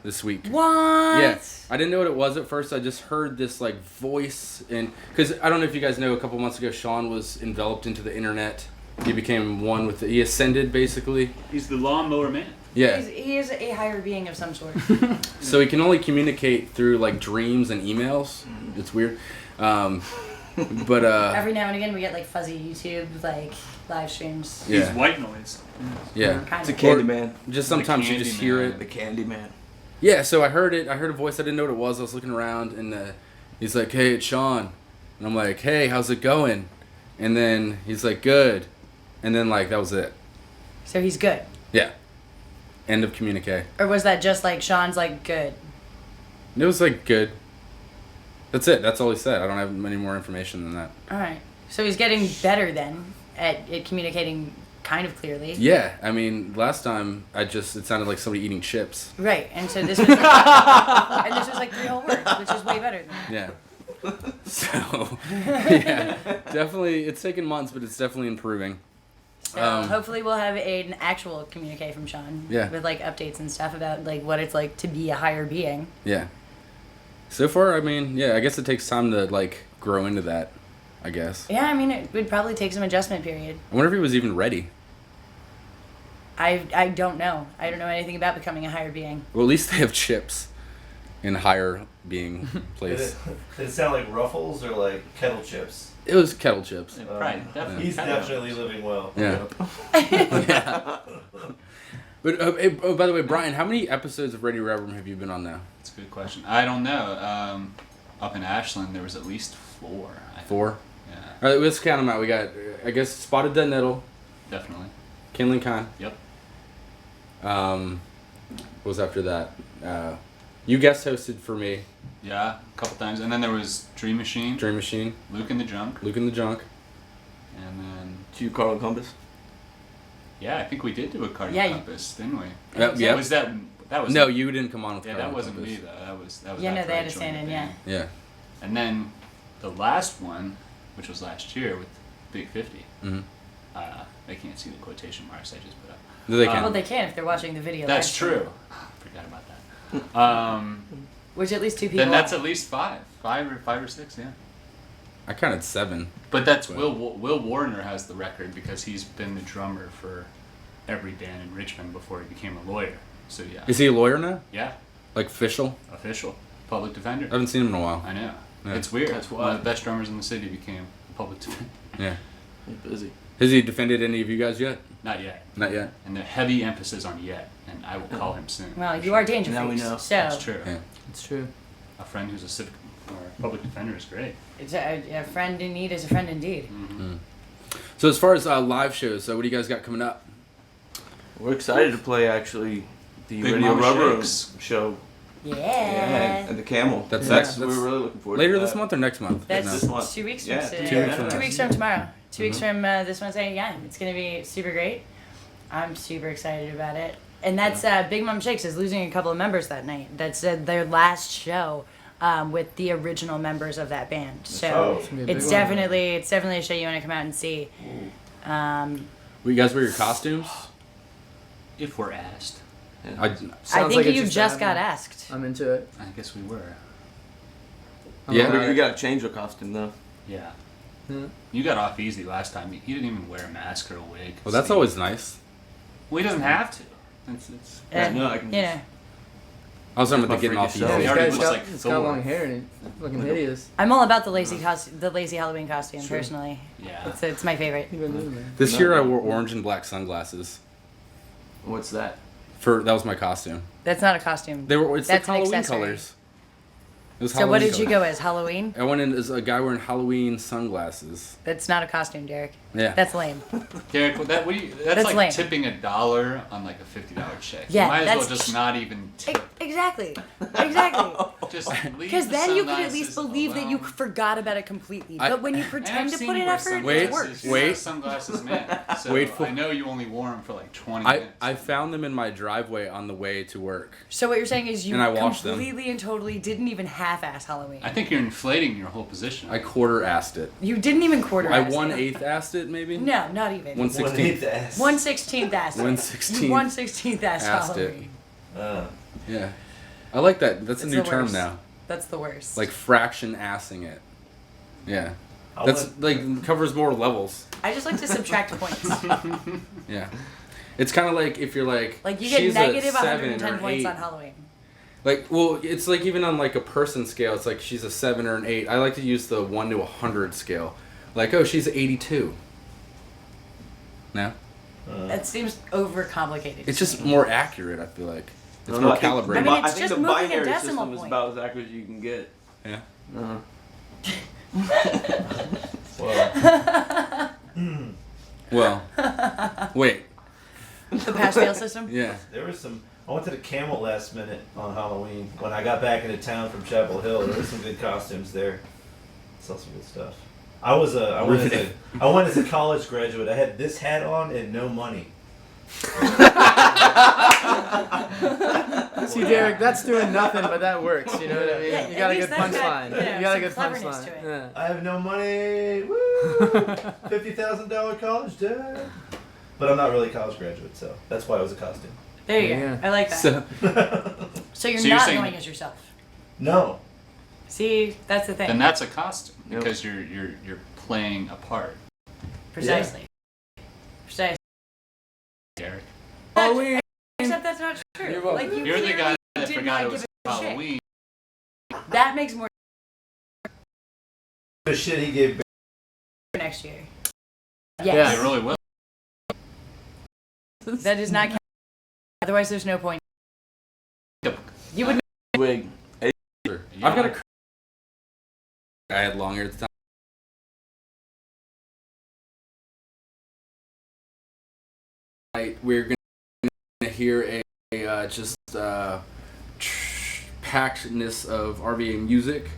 this week. What? Yeah, I didn't know what it was at first. I just heard this like voice, and because I don't know if you guys know, a couple months ago, Sean was enveloped into the internet. He became one with he ascended basically. He's the lawnmower man. Yeah. He is a higher being of some sort. So he can only communicate through like dreams and emails. It's weird. But Every now and again, we get like fuzzy YouTube like live streams. yeah. He's white noise. Yeah. Kind It's a of. candy man. Just sometimes you just hear Candyman. it. The Candy Man. Yeah, so I heard it. I heard a voice. I didn't know what it was. I was looking around, and he's like, "Hey, it's Sean," and I'm like, "Hey, how's it going?" And then he's like, "Good," and then like that was it. So he's good. Yeah. End of communique. Or was that just like Sean's like good? It was like good. That's it. That's all he said. I don't have any more information than that. All right. So he's getting better then at communicating kind of clearly. Yeah, I mean, last time it sounded like somebody eating chips. Right. And so this was like 3 whole words, which is way better than that. Yeah. So, yeah, definitely. It's taken months, but it's definitely improving. So hopefully we'll have an actual communique from Sean. Yeah. With like updates and stuff about like what it's like to be a higher being. Yeah. So far, I mean, yeah, I guess it takes time to like grow into that. I guess. Yeah, I mean it would probably take some adjustment period. I wonder if he was even ready. I don't know. I don't know anything about becoming a higher being. Well, at least they have chips in higher being place. Did it sound like Ruffles or like kettle chips? It was kettle chips. Right, definitely. He's definitely living well. Yeah. Yeah. But oh, by the way, Brian, how many episodes of Radio Reverb have you been on now? That's a good question. I don't know. Up in Ashland, there was at least 4. I think. 4. Yeah, All right, let's count them out. We got, I guess, Spotted Dead Nettle, definitely. Kindling Khan. Yep. What was after that? You guest hosted for me. Yeah, a couple times. And then there was Dream Machine, Dream Machine, Luke and the Junk, Luke in the Junk. and then You, Carl Compass. yeah, I think we did do a Cardio Yeah, you- Compass, didn't we? Yep. Was that was No, you didn't come on with Yeah, Cardigan that wasn't Compass. me though. That was Yeah, no, after they I had to joined stand the in, band. Yeah. And then the last one, which was last year with Big 50. Mm-hmm. They can't see the quotation marks I just put up. No, they can. Well, they can if they're watching the video. That's live stream. true. Forgot about that. Which at least 2 people. Then that's at least 5 or 6, yeah. I counted 7. But that's Will Warner has the record because he's been the drummer for every band in Richmond before he became a lawyer. So yeah. Is he a lawyer now? Yeah. Like official? Official. Public defender. I haven't seen him in a while. I know. Yeah. It's weird. That's One of the best drummers in the city became a public defender. Yeah. You're busy. Has he defended any of you guys yet? Not yet. Not yet. And the heavy emphasis on yet, and I will call him soon. Well, you are danger Now we freaks, know. so That's true. Yeah. It's true. A friend who's a civic or public defender is great. it's a friend in need is a friend indeed. So as far as live shows, what do you guys got coming up? We're excited to play actually the Big Radio Mama Rubber Shakes. show. Yeah. Yeah, at the Camel. That's we're really looking forward later to this that. month or next month? That's No. This month. 2 weeks Yeah, from today. 2 weeks from 2 now. weeks from tomorrow. 2 weeks from this Wednesday. Yeah, it's gonna be super great. I'm super excited about it. And that's Big Mom Shakes is losing a couple of members that night. That's their last show with the original members of that band. So It's gonna be a it's big one. definitely a show you want to come out and see. Will you guys wear your costumes? If we're asked. I, I Sounds think like you it's just got happening. asked. I'm into it. I guess we were. Yeah. We gotta change our costume though. Yeah. You got off easy last time. He didn't even wear a mask or a wig. Well, that's always nice. Well, he doesn't have to. It's No, I can Yeah. I was talking about the Freak getting off yourself. easy. He already looks like He's Thor. got long hair and it's looking hideous. I'm all about the lazy Halloween costume personally. Yeah. It's my favorite. This year I wore orange and black sunglasses. What's that? That was my costume. That's not a costume. It's like That's an Halloween accessory. colors. It was So what Halloween did you colors. go as? Halloween? I went in as a guy wearing Halloween sunglasses. That's not a costume, Derek. Yeah. That's lame. Derek, that's like lame. tipping $1 on like a $50 check. Yeah, you might as well that's just not even tip. Exactly. Exactly. Just leave Because the then you could at least sunglasses believe that you alone. forgot about it completely. I- But when you And pretend I've to seen put you in wear effort, it sunglasses. works. You're Wait. not a sunglasses man. So Wait for- I know you only wore them for like 20 I minutes. found them in my driveway on the way to work. So what you're saying is you And I washed them. completely and totally didn't even half-ass Halloween. I think you're inflating your whole position. I quarter-assed it. You didn't even quarter I ass it. 1/8-assed it, maybe? No, not even. 1/16. 1/16th ass. 1/16th 1/16th ass assed it. Halloween. Yeah. I like that. That's a It's new the term worst. now. That's the worst. Like fraction assing it. Yeah. I That's went- like covers more levels. I just like to subtract points. Yeah. It's kind of like if you're like Like you get she's a negative 7 110 or points 8. on Halloween. Like, well, it's like even on like a person scale, it's like she's a 7 or an 8. I like to use the 1 to 100 scale. Like, oh, she's 82. No? That seems overcomplicated. It's to just me. more accurate, I feel like. It's No, more I think calibrated. the I mean, bi- it's I think just the moving a binary decimal system is point. about as accurate as you can get. Yeah. Well, wait. The pass-fail system? Yeah. There was some. I went to the Camel last minute on Halloween when I got back into town from Chapel Hill. There was some good costumes there. Saw some good stuff. I went as a college graduate. I had this hat on and no money. See, Derek, that's doing nothing, but that works. You know what I mean? Yeah, You got at a least good that's got, punchline. you know, You got a some good cleverness punchline. to it. Yeah. I have no money. Woo! $50,000 college debt. But I'm not really a college graduate, so that's why it was a costume. There you Yeah. go. I like that. So, So you're So you're not saying- going as yourself. No. See, that's the thing. Then that's a costume Yep. because you're playing a part. Precisely. Precisely. Derek. Halloween. Except that's not true. You're welcome. Like you You're the clearly guy that did forgot not it was give a shit. Halloween. That makes more The shit he gave. for next year. Yeah. Yes. It really will. That does not count. Otherwise, there's no point. You would. Wig. I've got a. I had long hair at the time. We're gonna hear just packedness of RVA music.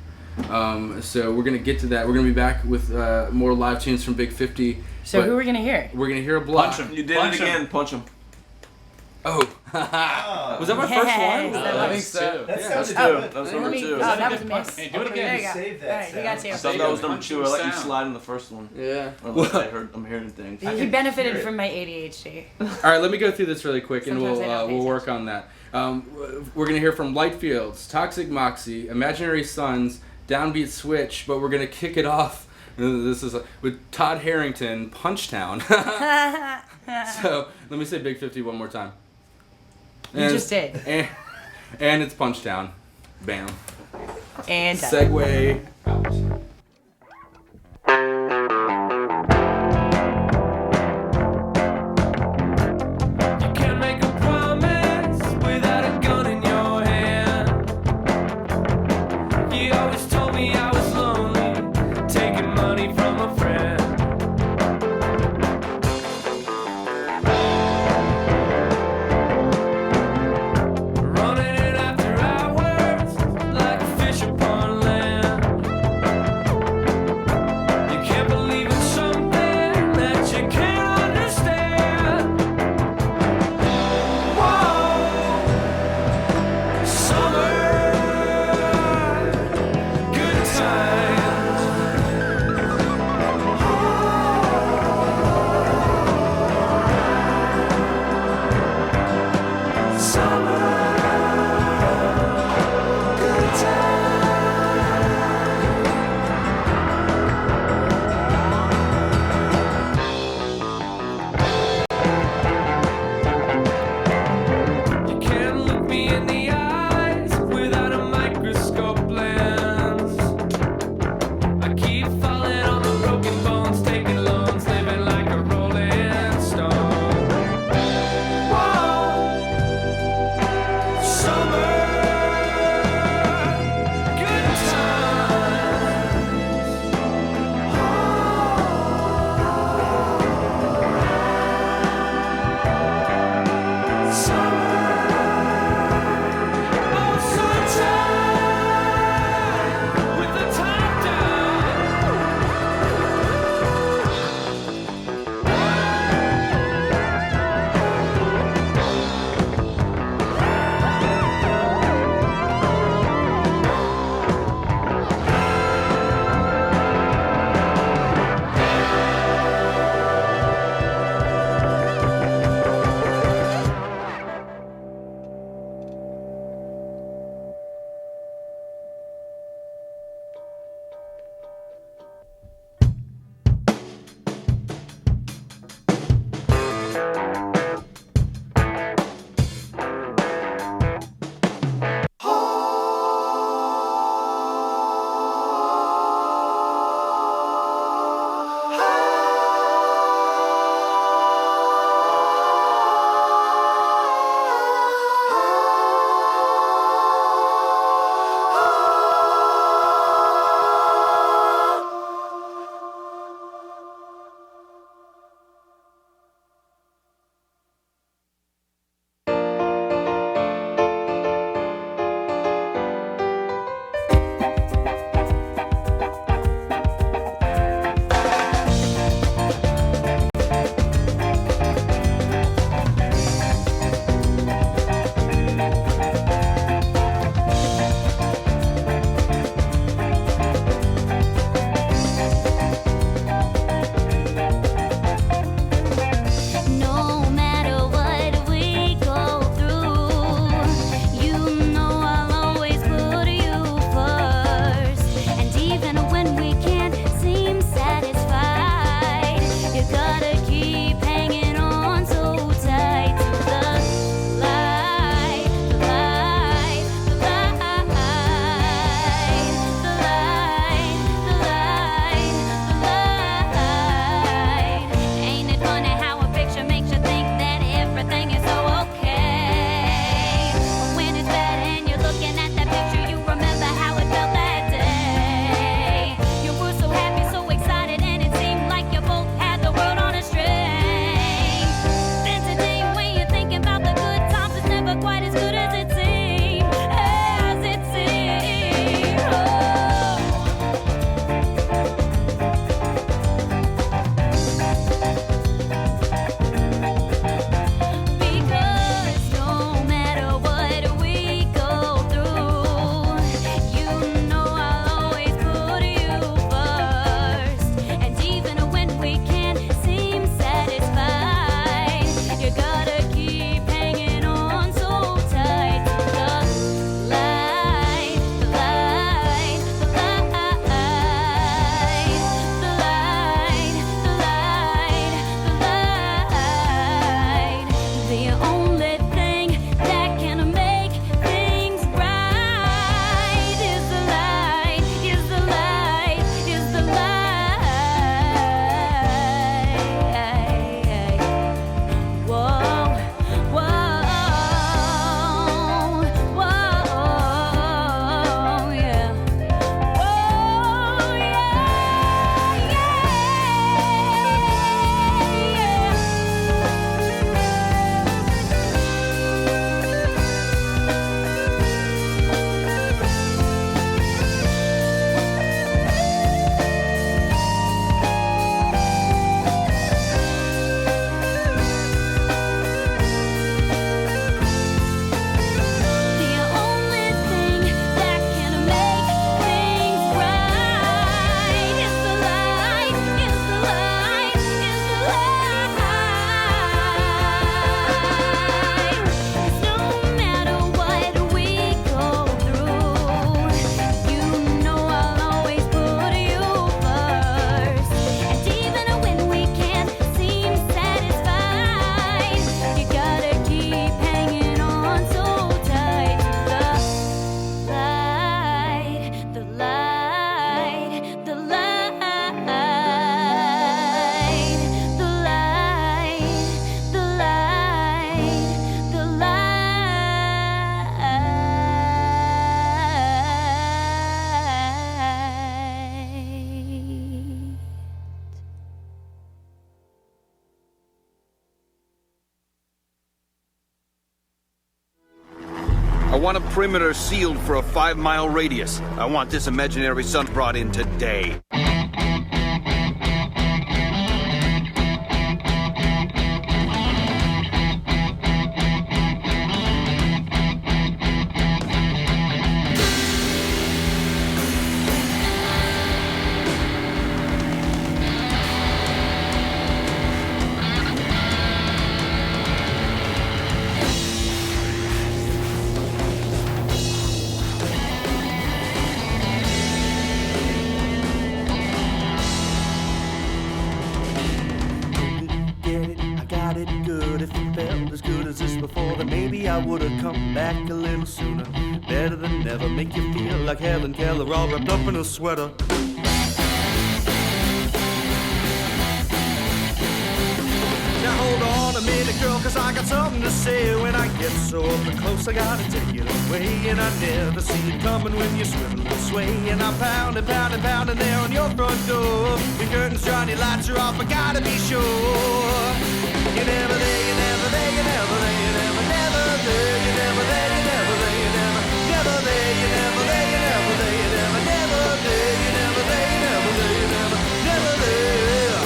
So we're gonna get to that. We're gonna be back with more live tunes from Big 50. So but who are we gonna hear? We're gonna hear a block. Punch him. You did Punch it him. again. Punch him. Oh, was that my first Yes, one? that I was- think so. That That's sounded two. good. That was Let number me- two. oh, that was a miss. Hey, do it There again. you go. Save that All right, you got sound. two. I thought that was number Punch two. I him let you sound. slide in the first one. Yeah. Unless I'm hearing things. He benefited from my ADHD. All right, let me go through this really quick, and Sometimes I we'll don't pay we'll work on that. We're gonna hear from Lightfields, Toxic Moxie, Imaginary Sons, Downbeat Switch, but we're gonna kick it off. This is with Todd Harrington, Punchtown. So let me say Big 50 one more time. You just did. And it's Punchtown. Bam. And Segway out. You can't make a promise without a gun in your hand. You always told me I was lonely, taking money from a friend. Running in after hours like a fish upon land. You can't believe in something that you can't understand. Whoa, summer, good times. Summer, good times. want a perimeter sealed for a 5-mile radius. I want this imaginary sun brought in today. I would've come back a little sooner. Better than never, make you feel like Helen Keller, all wrapped up in a sweater. Now hold on a minute, girl, cause I got something to say. When I get so up and close, I gotta take it away. And I never see it coming when you swivel and sway. And I'm pounding, pounding, pounding there on your front door. The curtains drawn, your lights are off, I gotta be sure. You're never there, you're never there, you're never there, you're never, never there, you're never there, you're never there, you're never, never there, you're never there, you're never there, you're never, never there, you're never there, you're never there, you're never, never there.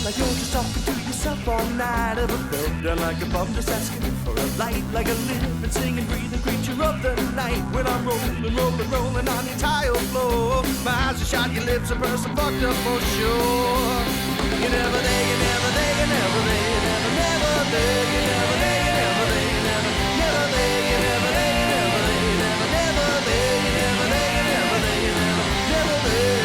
Like you're just talking to yourself all night. Ever felt down like a bum, just asking for a light. Like a living, singing, breathing creature of the night. When I'm rolling, rolling, rolling on the tile floor. My eyes are shot, your lips are pursed, I'm fucked up for sure. You're never there, you're never there, you're never there, you're never, never there, you're never there, you're never there, you're never, never there, you're never there, you're never there, you're never, never there, you're never there, you're never there, you're never, never there.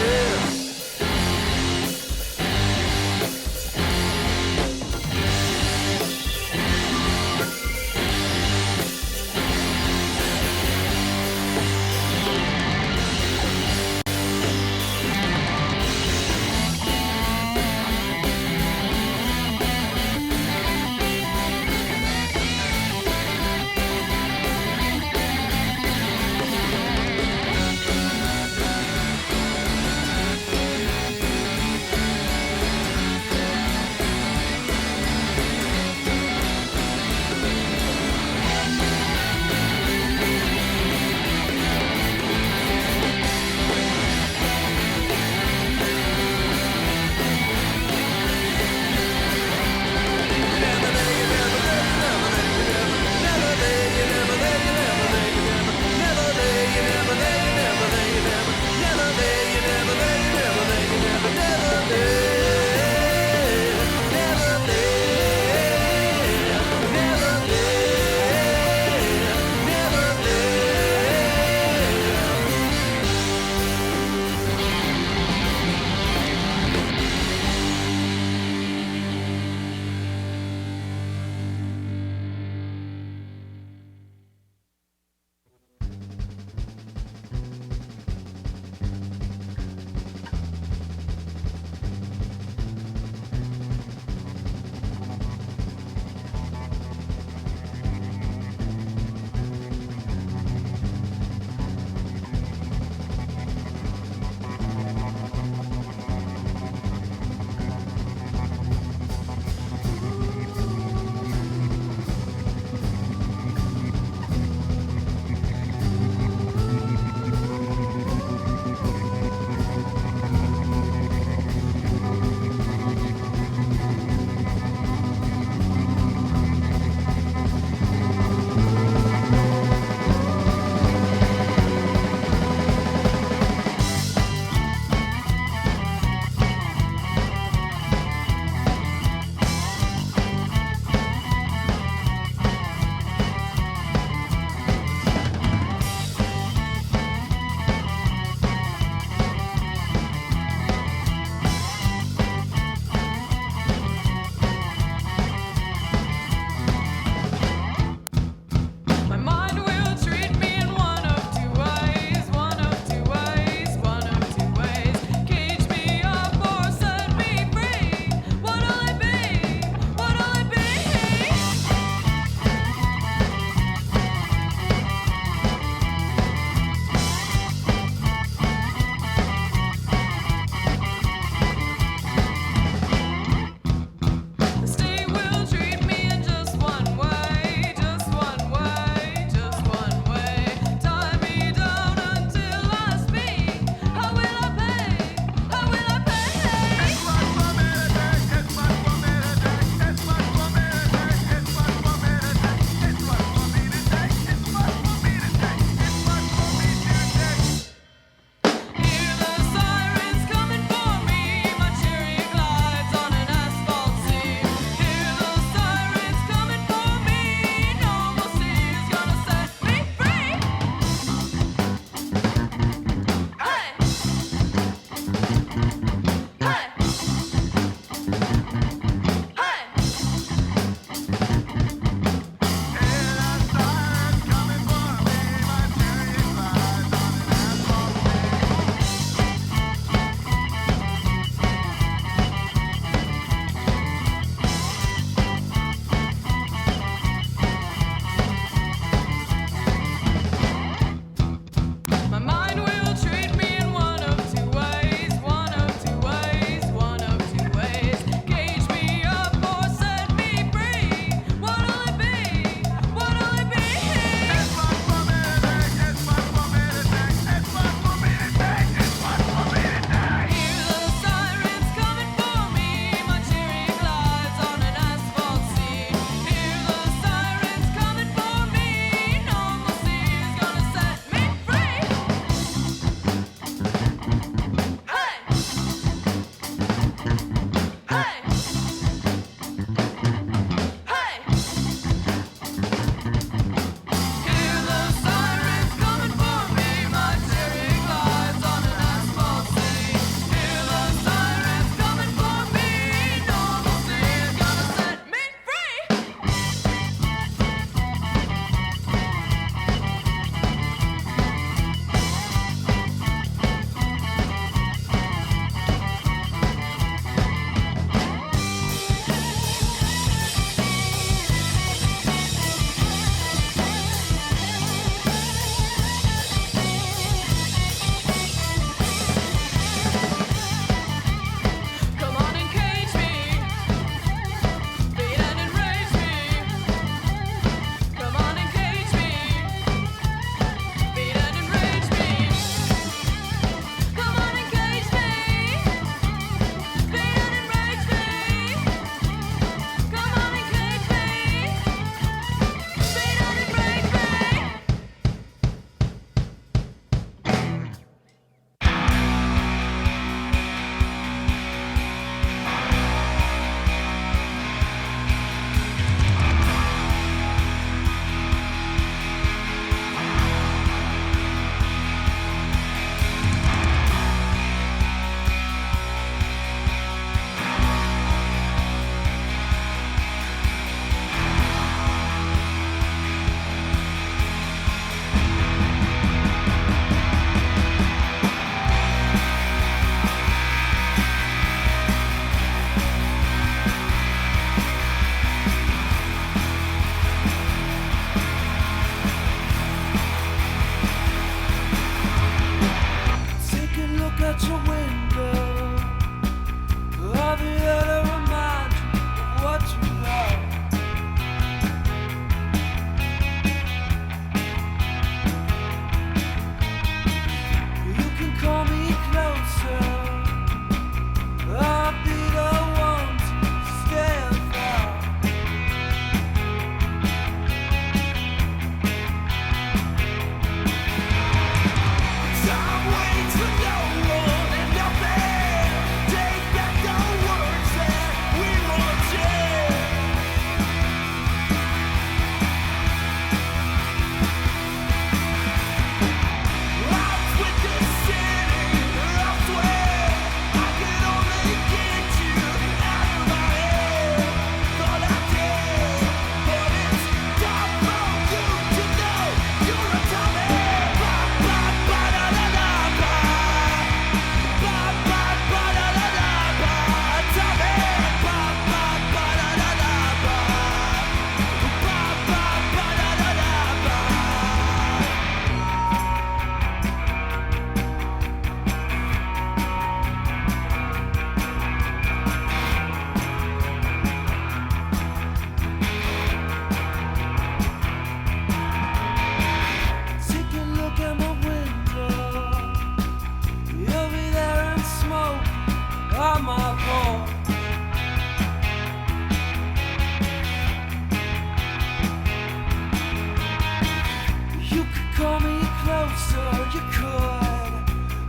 You could call me closer, you could.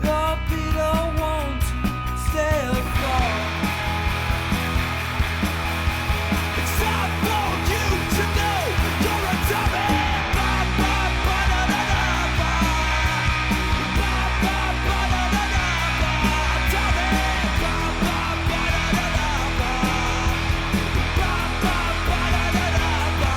Oh, Peter, won't you stay apart? It's time for you to know you're a dummy. Ba, ba, ba, da, da, da, ba. Ba, ba, ba, da, da, da, ba. Dummy. Ba, ba, ba, da, da, da, ba. Ba, ba, ba, da, da, da, ba.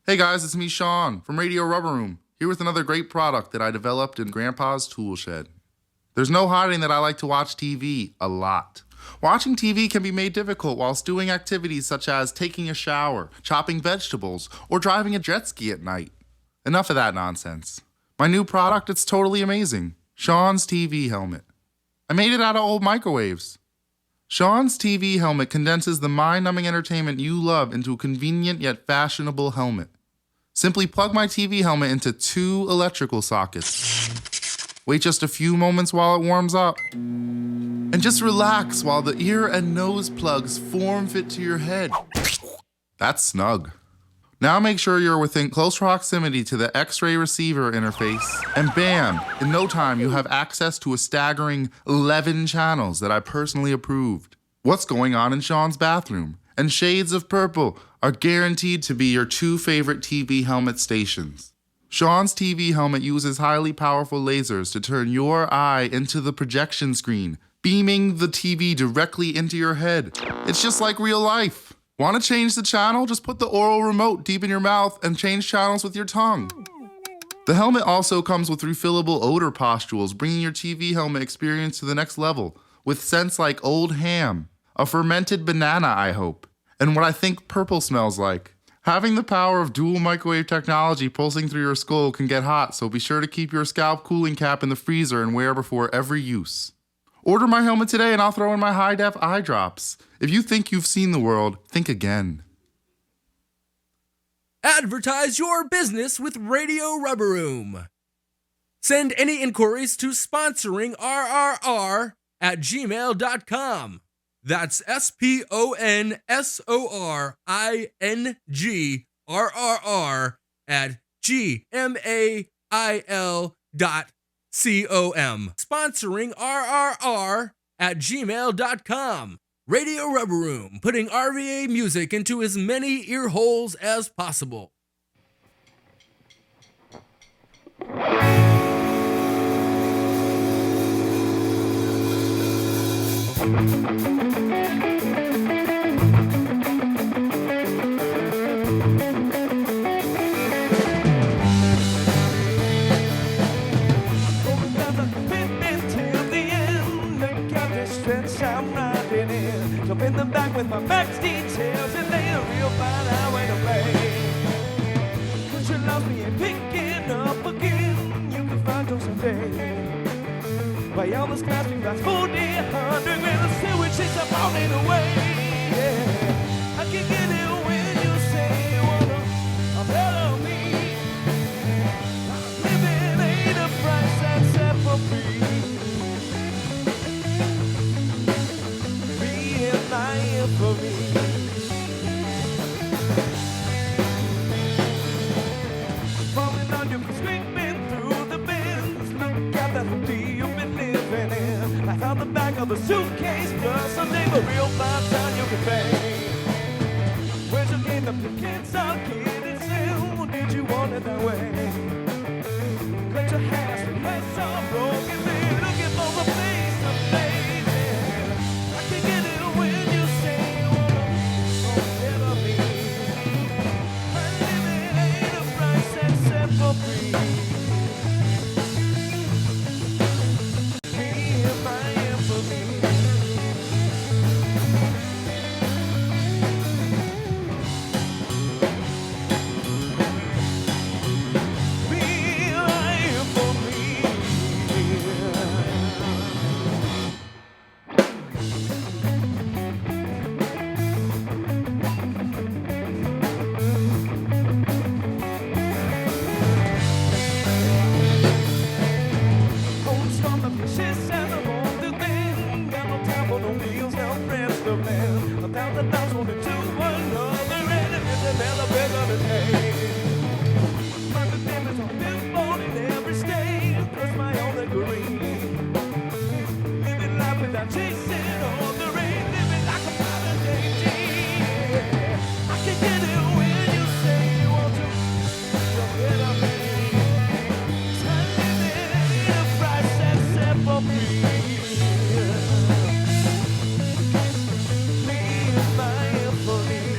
Hey guys, it's me, Sean, from Radio Rubber Room, here with another great product that I developed in Grandpa's tool shed. There's no hiding that I like to watch TV a lot. Watching TV can be made difficult whilst doing activities such as taking a shower, chopping vegetables, or driving a jet ski at night. Enough of that nonsense. My new product, it's totally amazing. Sean's TV helmet. I made it out of old microwaves. Sean's TV helmet condenses the mind-numbing entertainment you love into a convenient yet fashionable helmet. Simply plug my TV helmet into 2 electrical sockets. Wait just a few moments while it warms up. And just relax while the ear and nose plugs form fit to your head. That's snug. Now make sure you're within close proximity to the X-ray receiver interface, and bam, in no time you have access to a staggering 11 channels that I personally approved. What's going on in Sean's bathroom and shades of purple are guaranteed to be your 2 favorite TV helmet stations. Sean's TV helmet uses highly powerful lasers to turn your eye into the projection screen, beaming the TV directly into your head. It's just like real life. Want to change the channel? Just put the oral remote deep in your mouth and change channels with your tongue. The helmet also comes with refillable odor pustules, bringing your TV helmet experience to the next level, with scents like old ham, a fermented banana, I hope, and what I think purple smells like. Having the power of dual microwave technology pulsing through your skull can get hot, so be sure to keep your scalp cooling cap in the freezer and wear before every use. Order my helmet today and I'll throw in my high-def eye drops. If you think you've seen the world, think again. Advertise your business with Radio Rubber Room. Send any inquiries to sponsoring RRR at gmail.com. That's SPONSORING RRR at gmail.com. Sponsoring RRR at gmail.com. Radio Rubber Room, putting RVA music into as many ear holes as possible. I'm riding in, jump in the back with my max details, and they a real fine highway to play. Cause you lost me and picking up again, you can find those someday. By all the clasping that's 40, 100 with a sandwich, it's a falling away. Yeah. I can get it when you say you wanna a better me. Living ain't a price that's set for free. For me. Falling on you, screaming through the bins. Look at that hoodie you've been living of a suitcase plus a name a real fine town you can pay. Where'd you get the kids are kidding soon? Did you want it that way? Cut your hair, replace some broken thing. Looking for a place to play. I can get it when you say you wanna never be. My living ain't a price except for free. Me if I am for me. Chasing all the rain, living like a modern day I can get it when you say you want to. Forget about me. I'm living in a price that's set for free. Me and my employee.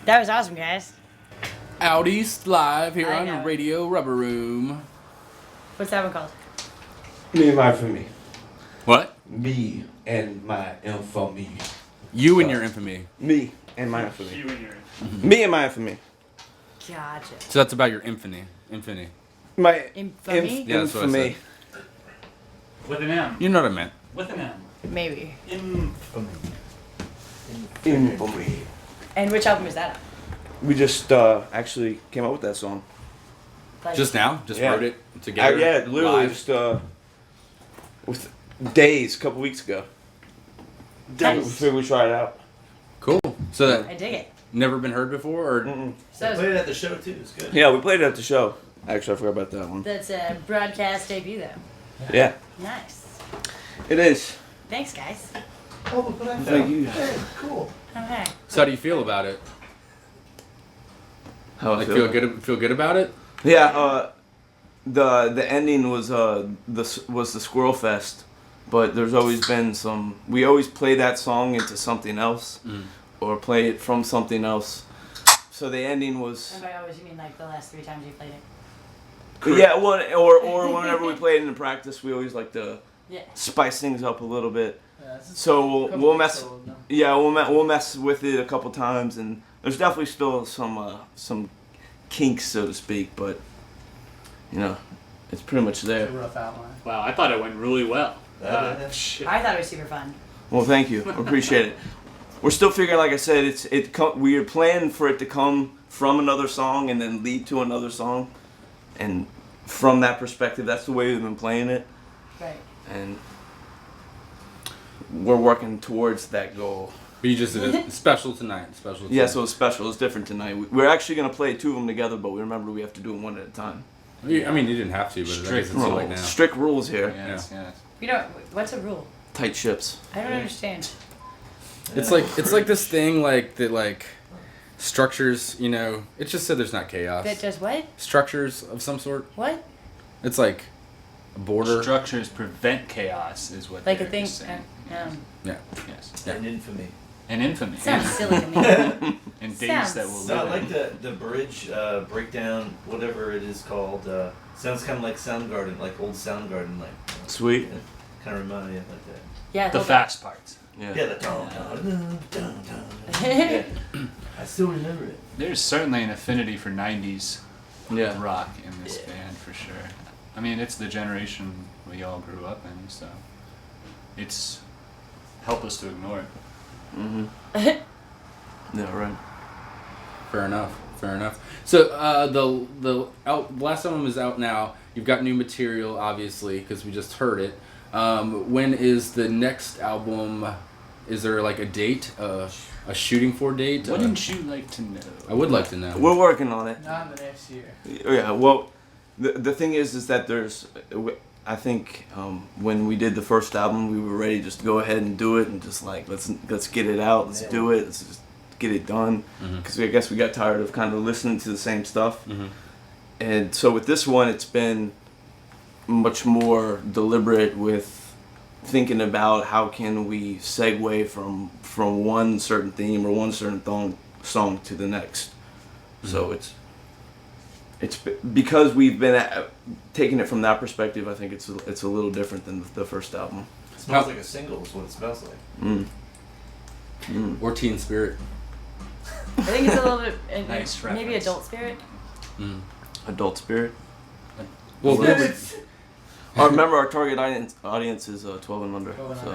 That was awesome, guys. Out East live here I on know. Radio Rubber Room. What's that one called? Me and my infamy. What? Me and my infamy. You and your infamy. Me and my infamy. You and your Me and my infamy. Gotcha. So that's about your infamy. My Infamy? Yeah, that's what I said. With an M. You know what I meant. With an M. Maybe. Infamy. Infamy. And which album is that on? We just actually came up with that song. Like- Just now? Just Yeah. wrote it together? Yeah, literally live? just with days, a couple weeks ago. Nice. We figured we'd try it out. Cool. So that I dig it. never been heard before, or So Played it at the show too. It's good. Yeah, we played it at the show. Actually, I forgot about that one. that's a broadcast debut, though. Yeah, Nice. it is. Thanks, guys. Oh, look what I found. Thank you. Hey, cool. Okay. so how do you feel about it? How I Like feel. feel good about it? Yeah, the ending was the Squirrel Fest, but there's always been some. We always play that song into something else, or play it from something else. So the ending was. And by always, you mean like the last 3 times you played it? Yeah, well, or whenever we play it in practice, we always like to Yeah. spice things up a little bit. Yeah, this is So couple we'll mess. weeks old now. Yeah, we'll mess with it a couple times, and there's definitely still some kinks, so to speak, but you know, it's pretty much It's a there. rough outline. Wow, I thought it went really well. I thought it was super fun. Well, thank you. Appreciate it. We're still figuring, like I said, we are planning for it to come from another song and then lead to another song, and from that perspective, that's the way we've been playing it, Right. and we're working towards that goal. But you just did a special tonight. Special. Yeah, tonight. so it's special. It's different tonight. We're actually gonna play 2 of them together, but we remember we have to do them one at a time. I mean, you didn't have to, but I guess it's too late now. Strict rules here. Yes, yes. You know, what's a rule? Tight ships. I don't understand. It's like this thing like that like structures, you know, it just said there's not chaos. That does what? Structures of some sort. What? It's like a border. Structures prevent chaos is what Like they're a thing. just saying. Yeah. Yes. And infamy. And infamy. Sounds yeah. silly to me. And days Sounds that will No, I live. like the bridge breakdown, whatever it is called. Sounds kind of like Soundgarden, like old Soundgarden, like. Sweet. Kind of remind me of like that. Yeah. The fast parts. Yeah. Yeah, the dun. Yeah. I still remember it. There's certainly an affinity for 90s Yeah. rock in this band for sure. I mean, it's the generation we all grew up in, so it's helpless to ignore it. Mm-hmm. Yeah, right. Fair enough. Fair enough. So the last album is out now. You've got new material, obviously, because we just heard it. When is the next album? Is there like a date, a shooting for date? Wouldn't you like to know? I would like to know. We're working on it. Not in the next year. Yeah, well, the thing is that there's, I think when we did the first album, we were ready just to go ahead and do it and just like let's get it out, let's do it, let's just get it done. Because I guess we got tired of kind of listening to the same stuff. And so with this one, it's been much more deliberate with thinking about how can we segue from one certain theme or one certain song to the next. So it's because we've been taking it from that perspective. I think it's a little different than the first album. It smells like a single is what it smells like. Or Teen Spirit. I think it's a little bit Nice maybe reference. Adult Spirit. Adult Spirit. Well, Remember our target audience is 12 and under. So.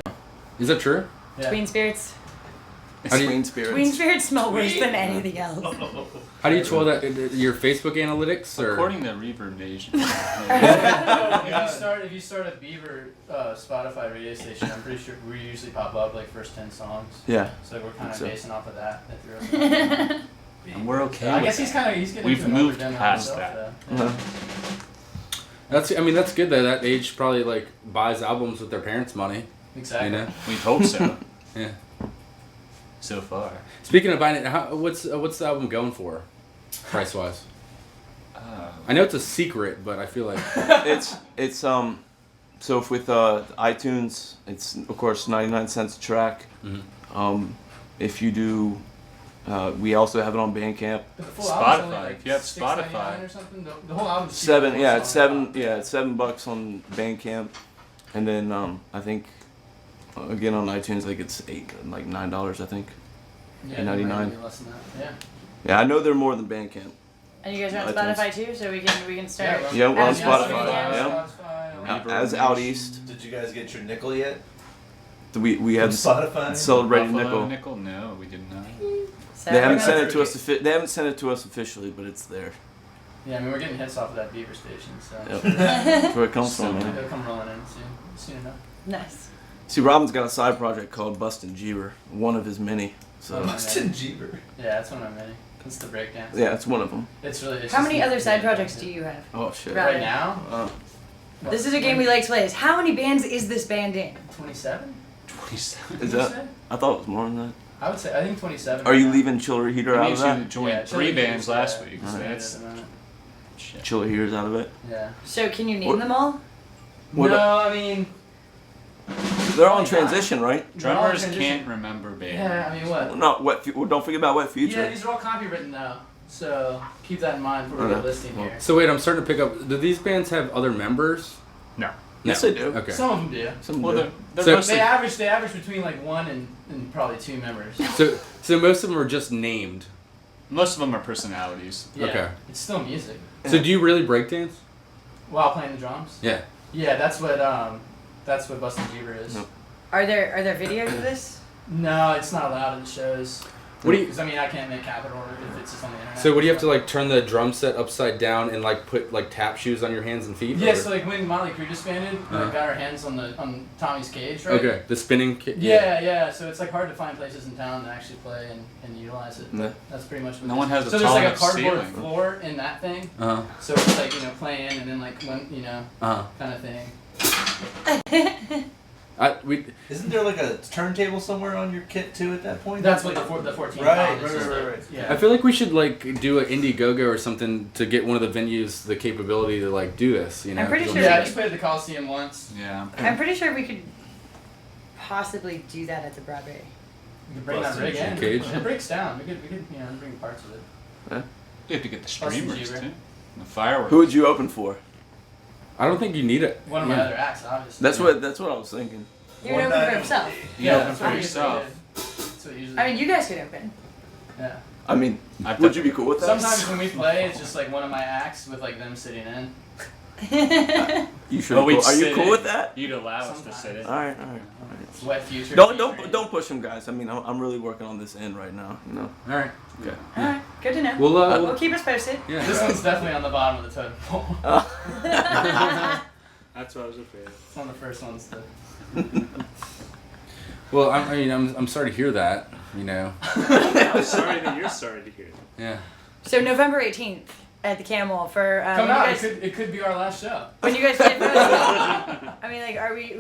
Is that true? Yeah. Tween Spirits. Tween Spirits. Tween Spirits smell worse than anything else. How do you twirl that? Your Facebook analytics, or According to Reverb Nation. If you start a Beaver Spotify radio station, I'm pretty sure we usually pop up like first 10 songs. Yeah. So we're kind of So. basing off of that. And we're okay I with guess that. he's getting We've to an older moved demo past himself, that. though. that's good that age probably like buys albums with their parents' money. Exactly. You know? We hope so. Yeah. So far. Speaking of buying it, what's the album going for, price wise? I know it's a secret, but I feel like it's so with iTunes, it's of course 99 cents a track. If you do, we also have it on Bandcamp. The full album's only Spotify. like If you have $6.99 Spotify. or something. The whole album's $7. Yeah, it's $7 on Bandcamp, and then I think again on iTunes like it's like $9 I think. Yeah, $8.99. maybe less than that. Yeah. Yeah, I know they're more than Bandcamp. And you guys are on iTunes. Spotify too, so we can start. Yeah, we're on adding Spotify. us. Yeah. As Out East, Did you guys get your nickel yet? we had From Spotify? celebrated Buffalo nickel. No, we did not. They haven't sent it to us. They haven't sent it to us officially, but it's there. Yeah, I mean we're getting hits off of that Beaver station, so. Yep. That's where it comes from, man. It'll come rolling in soon enough. Nice. See, Robin's got a side project called Bustin' Jeeber, one of his many. So. Bustin' Jeeber. Yeah, that's one of my many. It's the breakdance. Yeah, it's one of them. It's really. It's How just many the- other side projects do you have? Oh shit. Right now? This is a game we like to play. Is how many bands is this band in? 27. 27. Is that? I thought it was more than that. I would say I think 27. Are you leaving Chiller Heater out of You that? joined Yeah, 3 Chili bands Beans, last yeah. week. Alright. So that's Shit. Chiller Heater's out of it. Yeah. So can you name What- them all? What No, I mean. They're on transition, right? drummers transition. can't remember bands. Yeah, I mean what? No, don't forget about Wet Future. Yeah, these are all copywritten though, so keep that in mind for Okay. the listing here. So wait, I'm starting to pick up. Do these bands have other members? No. Yes, they do. Okay. Some of them do. Some Well, do. they're So- mostly They average between like 1 and probably 2 members. So most of them are just named. most of them are personalities. Yeah, Okay. It's still music. So do you really breakdance? While playing the drums. Yeah. Yeah, that's what Bustin' Jeeber is. No. Are there videos of this? No, it's not allowed in the shows. What do you? Because I mean, I can't make capital if it's just on the internet. So what do you have to like turn the drum set upside down and like put like tap shoes on your hands and feet? Yeah, or- so like when Motley Crue disbanded, we Uh-huh. got our hands on Tommy's cage, right? Okay, the spinning. Yeah. So it's like hard to find places in town to actually play and utilize it. Yeah. That's pretty much what No it one is. has a So there's tall like a enough cardboard ceiling. floor in that thing. Uh huh. So it's like playing and then like when Uh huh. kind of thing. Isn't there like a turntable somewhere on your kit too at that point? That's what the 14 Right. pound is. Right. Yeah. I feel like we should like do an Indiegogo or something to get one of the venues the capability to like do this. You know. I'm pretty sure. Yeah, I just played at the Coliseum once. Yeah. I'm pretty sure we could possibly do that at the Broadway. We could bring that rig in. Cage. It breaks down. We could bring parts of it. Huh? You have to get the Plus the streamers Jeeper. too. The fireworks. Who would you open for? I don't think you need it. One of my other acts, obviously. That's what I was thinking. You would open for himself. Yeah, open for yourself. That's what usually. I mean, you guys could open. Yeah. I mean, would you be cool with that? Sometimes when we play, it's just like one of my acts with like them sitting in. You should. Oh, we'd Are you sit cool in. with that? You'd allow us to sit in. All right. Wet future. Don't push him, guys. I mean, I'm really working on this end right now. You know. All right. Okay. Alright, good to know. We'll We'll keep us posted. Yeah. This one's definitely on the bottom of the totem pole. That's what I was afraid of. It's one of the first ones to. Well, I'm sorry to hear that. You know. I'm sorry that you're sorry to hear that. Yeah. So November 18th at the Camel for Come when out. you guys, It could be our last show. when you guys play for us. I mean, like,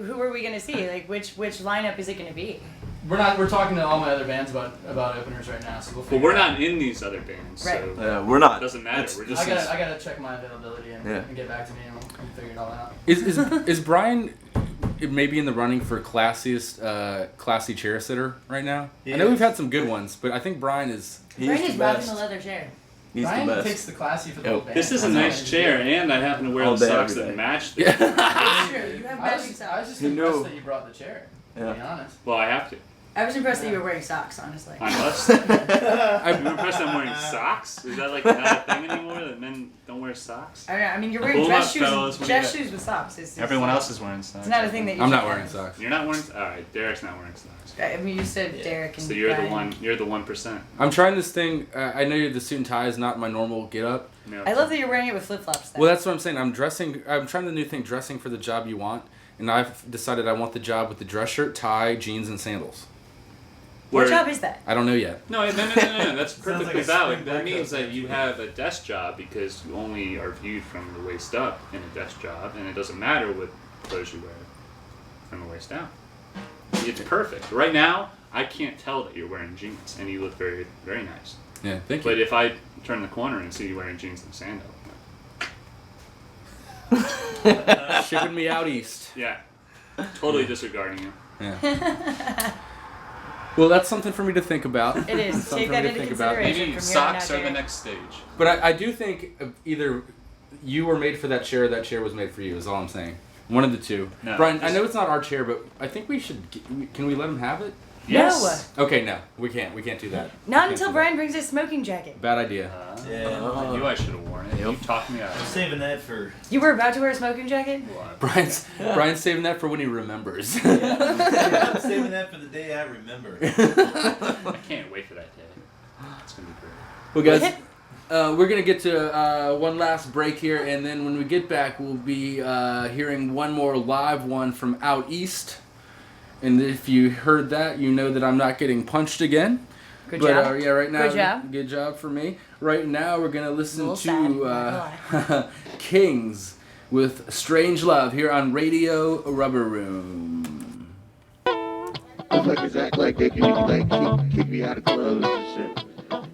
who are we gonna see? Like, which lineup is it gonna be? We're talking to all my other bands about openers right now, so we'll But figure we're it out. not in these other bands, Right. so Yeah, we're not. it doesn't matter. We're just. I gotta check my availability and Yeah. get back to me and we'll figure it all out. Is Brian maybe in the running for classy chair sitter right now? I know we've had some good ones, but I think Brian is. Brian is rocking the leather chair. He's Brian the best. takes the classy for the whole band. This is a nice chair, and I happen to wear All the day, socks every that day. match. That's true. You have I matching was socks. just You impressed knew. that you brought the chair. To Yeah. be honest. Well, I have to. I was impressed that you were wearing socks, honestly. I must. I'm impressed I'm wearing socks. Is that like not a thing anymore that men don't wear socks? I mean, you're wearing Pull dress up, shoes, fellas, what do dress you got? shoes with socks. It's Everyone else is wearing socks. It's not a thing that you I'm should not wear. wearing socks. You're not wearing. All right, Derek's not wearing socks. I mean, you said Derek and So you're Brian. the one. You're the 1%. I'm trying this thing. I know the suit and tie is not my normal get up. I love that you're wearing it with flip flops. Well, that's what I'm saying. I'm trying the new thing, dressing for the job you want, and I've decided I want the job with the dress shirt, tie, jeans, and sandals. What job is that? I don't know yet. No. That's perfectly like a valid. spring That back means up. that you have a desk job because you only are viewed from the waist up in a desk job, and it doesn't matter what clothes you wear from the waist down. It's perfect. Right now, I can't tell that you're wearing jeans, and you look very, very nice. Yeah, thank you. But if I turn the corner and see you wearing jeans and sandals, Shipping me out east. yeah, totally disregarding you. Yeah. Well, that's something for me to think about. It is. Something Take for that me to into think about. consideration. Maybe from socks here are on the out, next stage. But I do think either you were made for that chair was made for you, is all I'm saying. One of the two. No, Brian, I know it's not our chair, but I think we should. Can we let him have it? Yes. Okay, no. We can't. We can't do that. Not We can't until do Brian brings his smoking jacket. that. Bad idea. Yeah. I knew I should have worn it. You talked me out. I'm saving that for. You were about to wear a smoking jacket? Brian's saving that for when he remembers. I'm saving that for the day I remember. I can't wait for that day. It's gonna be great. Well, guys, we're going to get to one last break here, and then when we get back, we'll be hearing one more live one from out east. And if you heard that, you know that I'm not getting punched again. Good but, job. Yeah, right now, Good job. Good job for me. Right now, we're going to listen little sad, to Kings with Strange Love here on Radio Rubber Room. Motherfuckers act like they can kick me out of clubs and shit.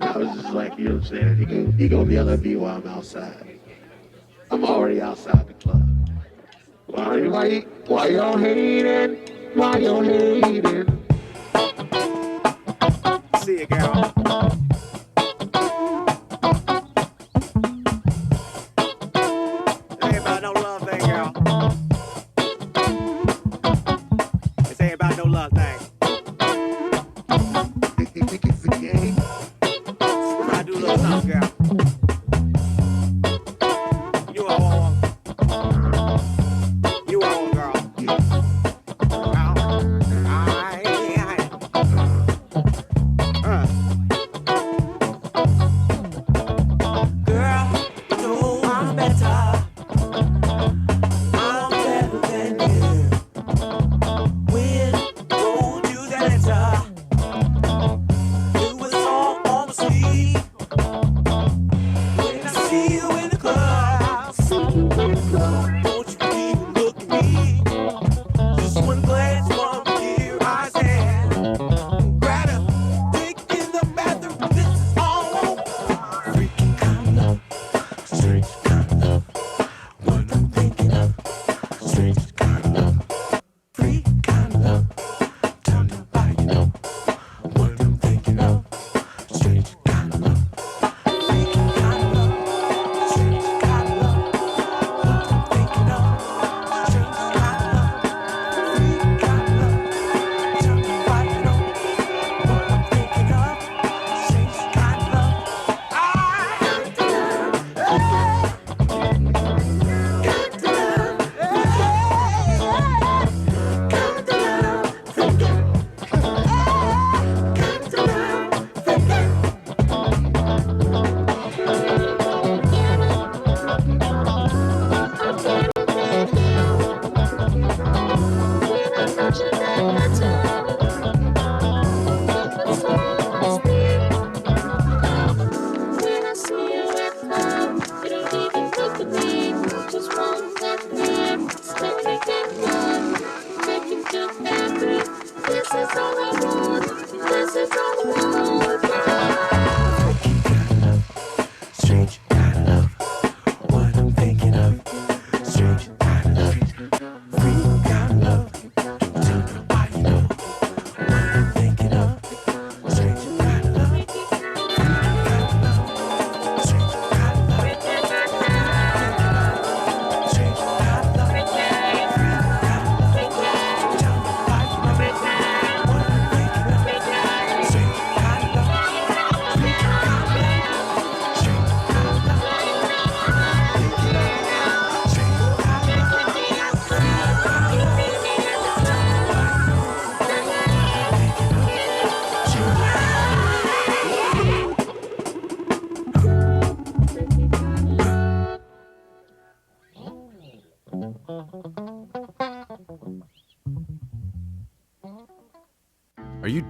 I was just like, you know what I'm saying? He gonna yell at me while I'm outside. I'm already outside the club. Why y'all hating? Why y'all hating? See you, girl. It ain't about no love thing, girl. This ain't about no love thing. Think it's a game? I do a little something, girl. You are one. You are one, girl. Girl, you know I'm better. I'm better than you. When wrote you that letter, it was all on the sleeve.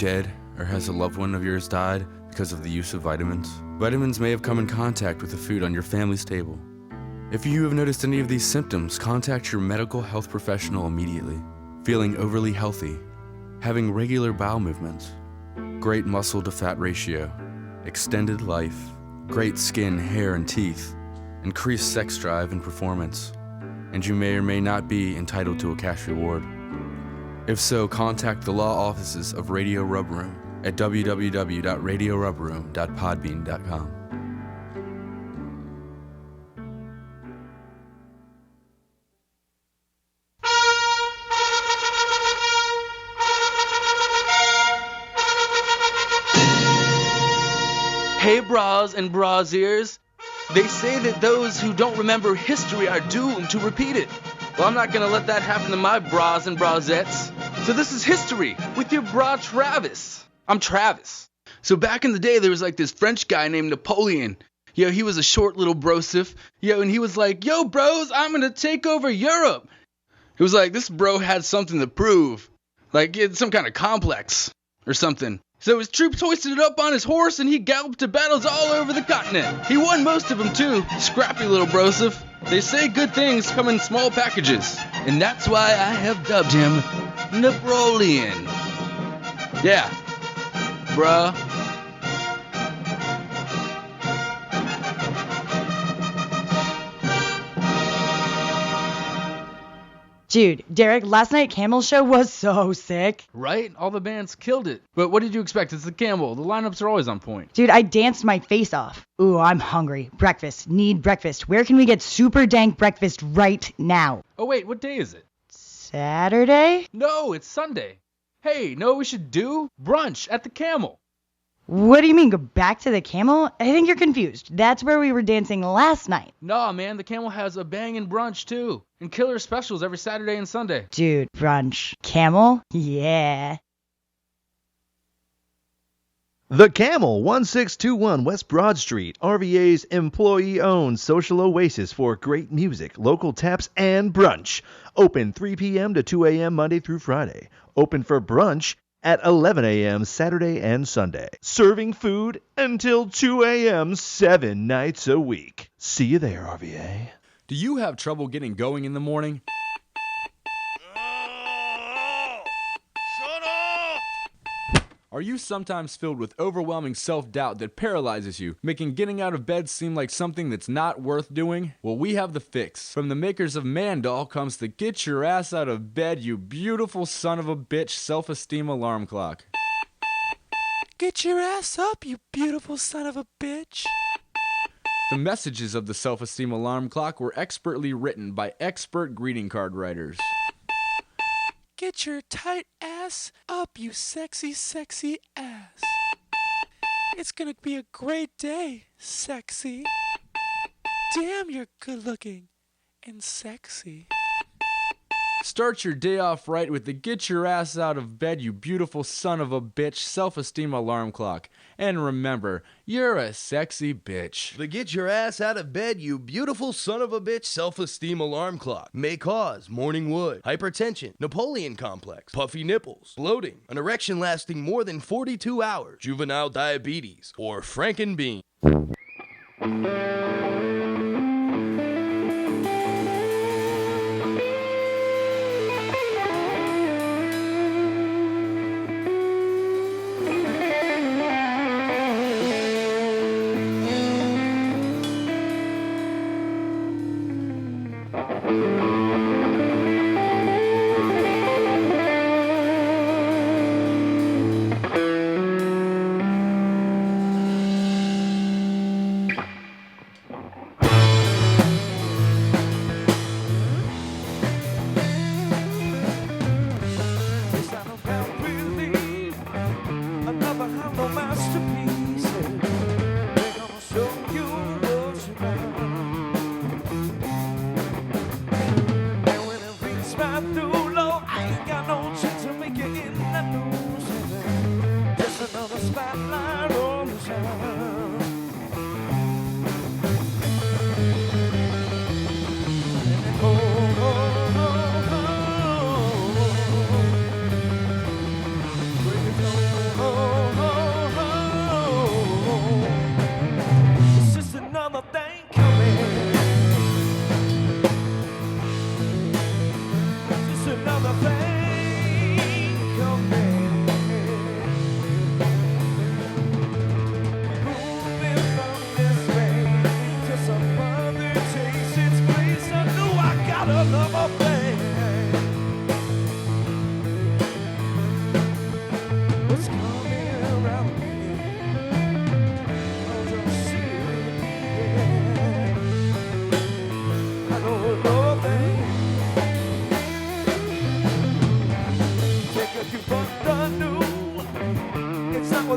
dead or has a loved one of yours died because of the use of vitamins? Vitamins may have come in contact with the food on your family's table. If you have noticed any of these symptoms, contact your medical health professional immediately. Feeling overly healthy, having regular bowel movements, great muscle to fat ratio, extended life, great skin, hair, and teeth, increased sex drive and performance, and you may or may not be entitled to a cash reward. If so, contact the law offices of Radio Rub Room at www.radiorubroom.podbean.com. Hey bras and brasiers, they say that those who don't remember history are doomed to repeat it. Well, I'm not gonna let that happen to my bras and brasettes. So this is history with your bra Travis. I'm Travis. So back in the day, there was like this French guy named Napoleon. Yo, he was a short little brosif. Yo, and he was like, yo bros, I'm gonna take over Europe. It was like this bro had something to prove. Like he had some kind of complex or something. So his troops hoisted it up on his horse and he galloped to battles all over the continent. He won most of them too. Scrappy little brosif. They say good things come in small packages. And that's why I have dubbed him Napoleon. Yeah, bruh. Dude, Derek, last night Camel's show was so sick. Right? All the bands killed it. But what did you expect? It's the Camel. The lineups are always on point. Dude, I danced my face off. Ooh, I'm hungry. Breakfast. Need breakfast. Where can we get super dank breakfast right now? Oh wait, what day is it? Saturday? No, it's Sunday. Hey, know what we should do? Brunch at the Camel. What do you mean, go back to the Camel? I think you're confused. That's where we were dancing last night. Nah, man, the Camel has a bangin' brunch too. And killer specials every Saturday and Sunday. Dude, brunch. Camel? Yeah. The Camel, 1621 West Broad Street, RVA's employee-owned social oasis for great music, local taps, and brunch. Open 3 p.m. to 2 a.m. Monday through Friday. Open for brunch at 11 a.m. Saturday and Sunday. Serving food until 2 a.m. 7 nights a week. See you there, RVA. Do you have trouble getting going in the morning? Are you sometimes filled with overwhelming self-doubt that paralyzes you, making getting out of bed seem like something that's not worth doing? Well, we have the fix. From the makers of Mandal comes the Get Your Ass Out of Bed, You Beautiful Son of a Bitch self-esteem alarm clock. Get your ass up, you beautiful son of a bitch. The messages of the self-esteem alarm clock were expertly written by expert greeting card writers. Get your tight ass up, you sexy, sexy ass. It's gonna be a great day, sexy. Damn, you're good looking and sexy. Start your day off right with the Get Your Ass Out of Bed, You Beautiful Son of a Bitch self-esteem alarm clock. And remember, you're a sexy bitch. The Get Your Ass Out of Bed, You Beautiful Son of a Bitch self-esteem alarm clock may cause morning wood, hypertension, Napoleon complex, puffy nipples, bloating, an erection lasting more than 42 hours, juvenile diabetes, or Frankenbean.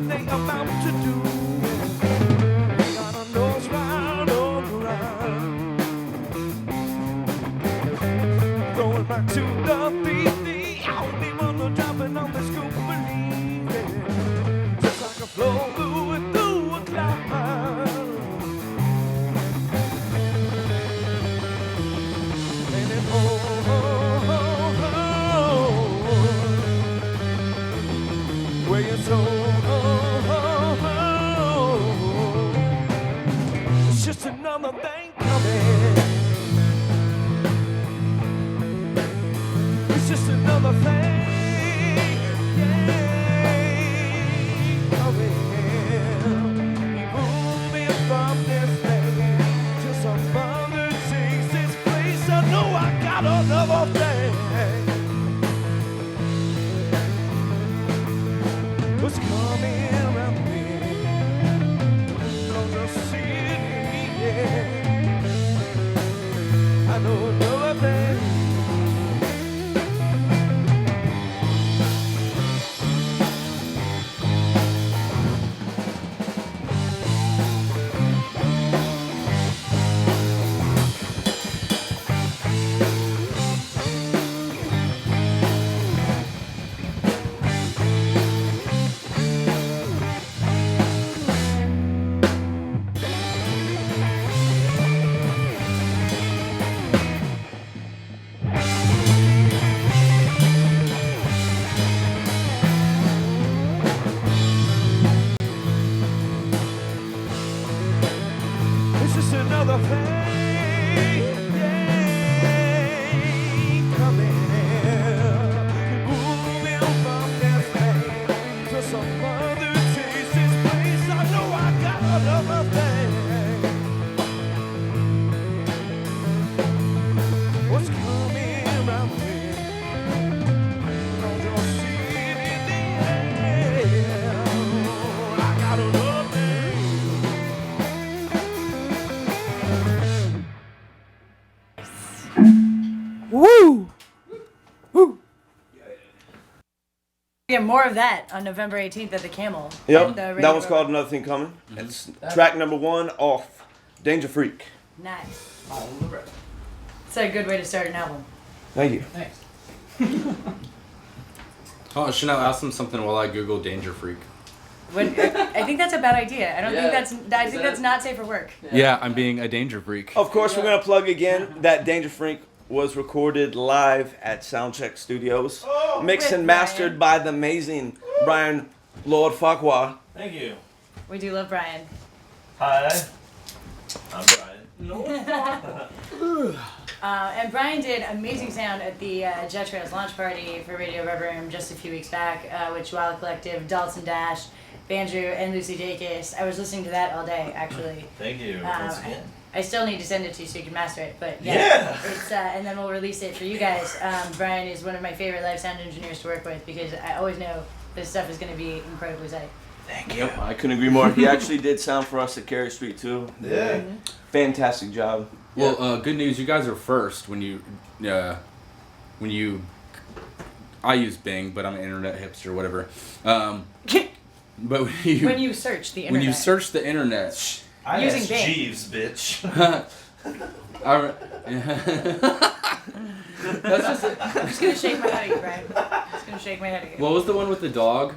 everything I'm about to do. Got a nose round over round. Going back to the beat, the only one dropping on the scoop, believe it. Just like a flow moving through a cloud. And then where your soul, it's just another thing coming. It's just another thing, coming. You move me from this thing to some other takes this place. I know I got another thing. What's coming around me? Don't just see it in the air. I know another thing. It's just another thing, coming. Moving from this thing to some other taste this place. I know I got another thing. What's coming around me? Don't just see it in the air. I got another thing. Woo! Woo! Get more of that on November 18th at the Camel. Yep, At the that Radio one's Rover. called Another Thing Coming. It's track number 1 off Danger Freak. Nice. It's a good way to start an album. Thank you. Thanks. Oh, Chanel, ask them something while I Google Danger Freak. I think that's a bad idea. I don't Yeah. think that's not safe for work. Yeah, I'm being a danger freak. Of course, we're going to plug again that Danger Freak was recorded live at Soundcheck Studios. Mixed and mastered by the amazing Brian Lord Farquhar. Thank you. We do love Brian. Hi, I'm Brian. And Brian did amazing sound at the Jet Trails launch party for Radio Rubber Room just a few weeks back, which Wild Collective, Dalton Dash, Banjo, and Lucy Dacus. I was listening to that all day, actually. Thank you. Once again. I still need to send it to you so you can master it, but yeah. It's, and then we'll release it for you guys. Brian is one of my favorite live sound engineers to work with because I always know this stuff is going to be incredibly tight. Thank you. I couldn't agree more. He actually did sound for us at Carey Street too. Yeah. Fantastic job. Well, good news. You guys are first when you, I use Bing, but I'm an internet hipster, whatever. But when you search the internet. When you search the internet. I Using asked Bing. Jeeves, bitch. That's just it. I'm just going to shake my head at you, Brian. I'm just going to shake my head at you. What was the one with the dog?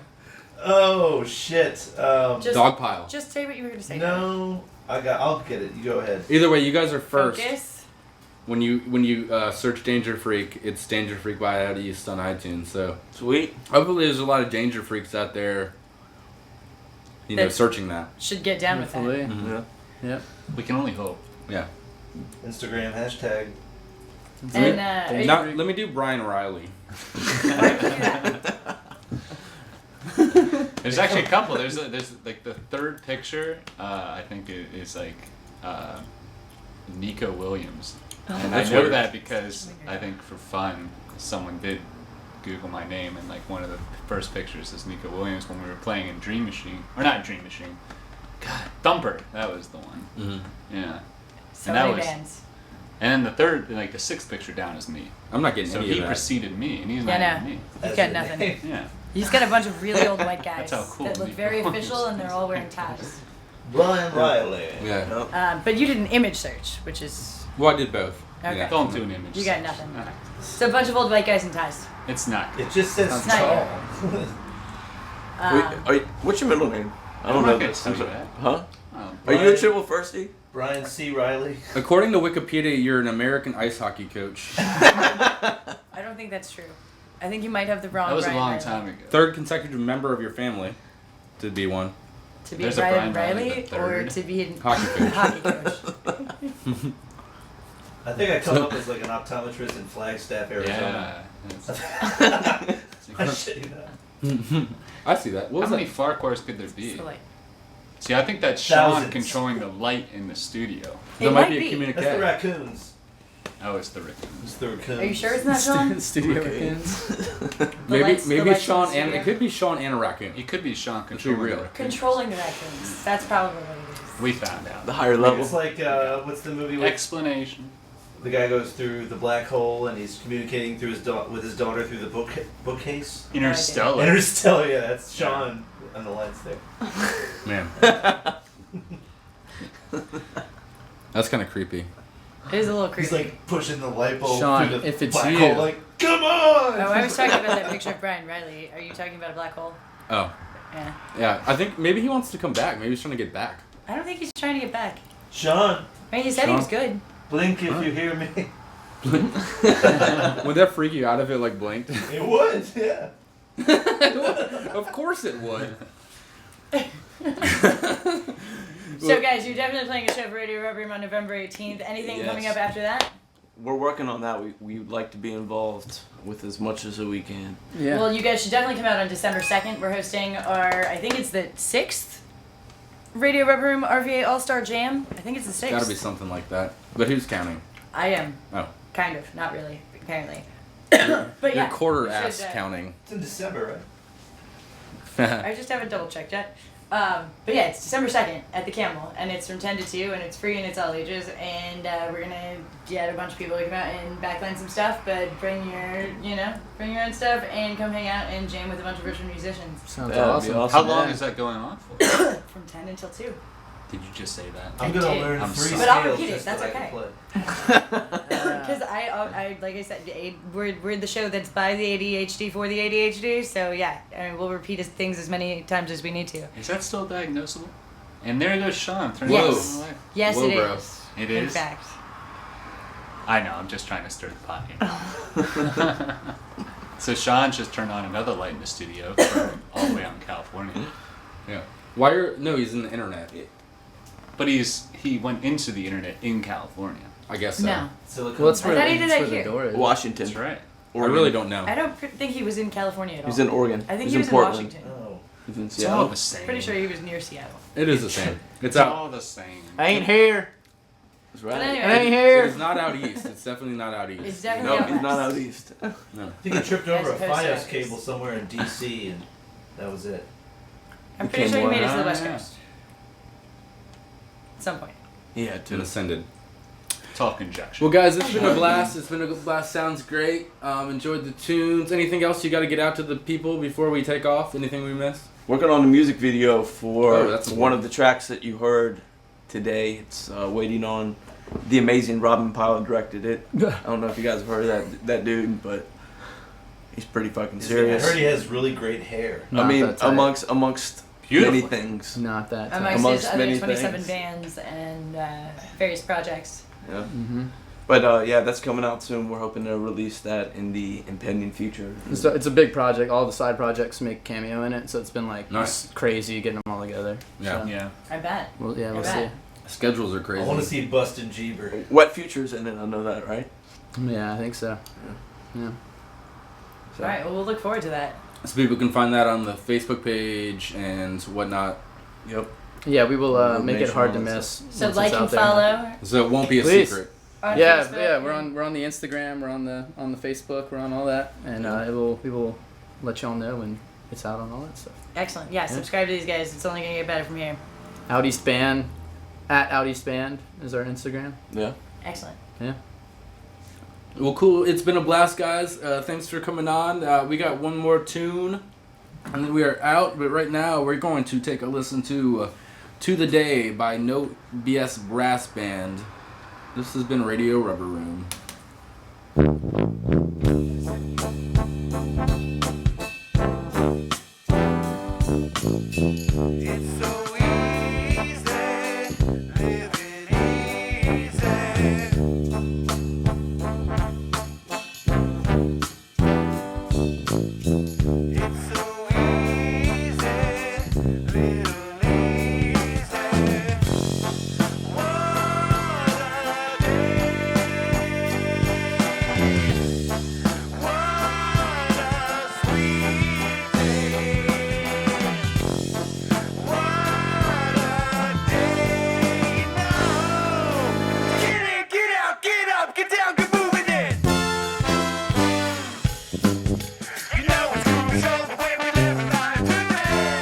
Oh shit. Dog pile. Just say what you were going to say. No, I'll get it. You go ahead. Either way, you guys are first. Focus. When you search Danger Freak, it's Danger Freak by Out East on iTunes. So sweet. Hopefully, there's a lot of Danger Freaks out there. Searching that. Should get down with that. Mm-hmm. Yeah. We can only hope. Yeah. Instagram hashtag. And let me do Brian Riley. There's actually a couple. There's like the third picture. I think is like Nico Williams, and I That's know weird. that because I think for fun someone did Google my name, and like one of the first pictures is Nico Williams when we were playing in Dream Machine, or not Dream Machine. God, Thumper. That was the one. Mm-hmm. Yeah. So and that many was. bands. And then the third, the sixth picture down is me. I'm not getting so any he of that. preceded me, and he's Yeah, not no. even me. You've got nothing. Yeah. He's got a bunch of really old white guys That's how cool that look Meatball very is. official, and they're all wearing ties. Brian Riley. Yeah. But you did an image search, which is Well, I did both. okay. Yeah. Don't do an image. You got nothing. It's a bunch of old white guys in ties. It's not. It just says It's not tall. What's your middle name? I I'm don't not know gonna this. tell you that. Huh? Oh, Are you a triple firstie? Brian C. Riley. According to Wikipedia, you're an American ice hockey coach. I don't think that's true. I think you might have the wrong. That was Brian a long Riley. time ago. Third consecutive member of your family to be one. To be There's a Brian Brian Riley Riley, the or third. to be a Hockey coach. hockey coach. I think I come up as like an optometrist in Flagstaff, Arizona. Yeah. I shit you not. I see that. What was How many that? Farquhars could there be? So, like, See, I think that's Sean Thousands. controlling the light in the studio. There It might might be a be. communique. That's the raccoons. Oh, it's the raccoons. It's the raccoons. are you sure it's not Sean? Studio Okay. raccoons. Maybe lights- the maybe lights it's Sean in the and studio? it could be Sean and a raccoon. It could be Sean Let's be controlling real. the raccoons. Controlling the raccoons. That's probably what it is. We found out. The higher level. It's like what's the movie with Explanation. the guy goes through the black hole and he's communicating through with his daughter through the bookcase. Interstellar. Interstellar, yeah, that's Sean on the lights there. Man. That's kind of creepy. It is a little creepy. He's like pushing the light bulb Sean, through the if it's black you- hole, like, come on! Oh, I was talking about that picture of Brian Riley. Are you talking about a black hole? Oh. Yeah. Yeah, I think maybe he wants to come back. Maybe he's trying to get back. I don't think he's trying to get back. Sean, I mean, he said he was good. blink if you hear me. Would that freak you out if it like blinked? It would, yeah. Of course it would. So, guys, you're definitely playing a show for Radio Rubber Room on November 18th. Anything Yes. coming up after that? We're working on that. We would like to be involved with as much as we can. Yeah. Well, you guys should definitely come out on December 2nd. We're hosting our, I think it's the 6th Radio Rubber Room RVA All-Star Jam. I think it's the 6th. Gotta be something like that. But who's counting? I am. Oh. Kind of. Not really, apparently. But yeah. You're quarter you should, ass counting. It's in December, I just haven't double checked yet. But yeah, it's December 2nd at the Camel, and it's from 10 to 2, and it's free and it's all ages, and we're gonna get a bunch of people to come out and backline some stuff, but bring your own stuff and come hang out and jam with a bunch of virtual musicians. Sounds That'd be awesome. How long yeah. is that going on for? From 10 until 2. Did you just say that? I'm I gonna did. learn I'm 3 sorry. But I'll scales repeat it, just that's so I can okay. play. Because I, like I said, we're the show that's by the ADHD for the ADHD, so yeah, and we'll repeat things as many times as we need to. Is that still diagnosable? And there goes Sean. Turning Yes. it away. Yes, Whoa, it bro. is. It In is? fact. I know. I'm just trying to stir the pot here. So Sean just turned on another light in the studio from all the way out in California. Yeah. Why are he's in the internet. But he went into the internet in California. I guess so. No. Silicon Well, that's I where, thought he did that's that where the here. door is. Washington. That's right. I really don't know. I don't think he was in California at all. He's in Oregon. I think He's he was in Portland. Washington. Oh. He's in It's all Seattle. the same. Pretty sure he was near Seattle. It is the same. It's It's out. all the same. I ain't here. That's But right. anyway, I ain't It here. is not out east. It's definitely not out east. it's definitely No, out he's not west. out east. No. I think he tripped over a As opposed to Fios ours. cable somewhere in DC and that was it. I'm pretty sure he made it to the West Yeah. Coast. At some point. He had And to. ascended. It's all conjecture. Well, guys, it's been a blast. It's been a good blast. Sounds great. Enjoyed the tunes. Anything else you got to get out to the people before we take off? Anything we missed? Working on the music video for Oh, that's one of the tracks that you heard today. It's waiting on the amazing Robin Powell directed it. I don't know if you guys have heard of that dude, but he's pretty fucking I serious. heard he has really great hair. I Not mean, that tight. amongst Beautiful. many things. Not that. Amongst Amongst his other many 27 things. bands and various projects. Yeah. Mm-hmm. But yeah, that's coming out soon. We're hoping to release that in the impending future. It's a big project. All the side projects make cameo in it, so it's been like Nice. crazy getting them all together. Yeah. So, Yeah. I bet. Well, yeah, I we'll see. bet. Schedules are crazy. I want to see Bustin' Jeeber. Wet Future's in it. I know that, right? Yeah, I think so. Yeah. So, Alright, well, we'll look forward to that. So people can find that on the Facebook page and whatnot. Yep. Yeah, we will make it Information hard to on that miss. So once like it's and out there. follow. So it won't be a Please. secret. On Yeah, Facebook yeah, we're and- on the Instagram, we're on the Facebook, we're on all that, and we will let y'all know when it's out on all that stuff. Excellent. Yeah, subscribe to these guys. It's only going to get better from here. Out East Band, at Out East Band is our Instagram. Yeah. Excellent. Yeah. Well, cool. It's been a blast, guys. Thanks for coming on. We got one more tune And then we are out, but right now we're going to take a listen to the Day by No BS Brass Band. This has been Radio Rubber Room. It's so easy, living easy. It's so easy, little easy. What a day. What a sweet day. What a day. No. Get in, get out, get up, get down, get moving in. You know it's crucial the way we live life today.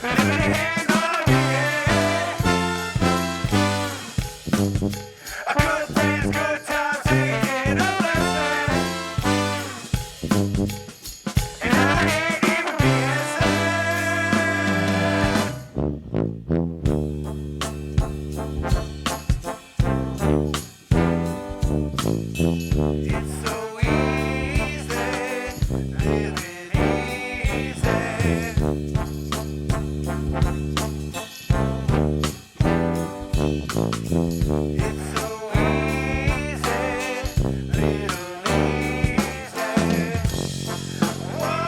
Living hand on good friends, good times, taking a lesson. And I ain't even being It's so easy, living easy. It's so easy, little easy. What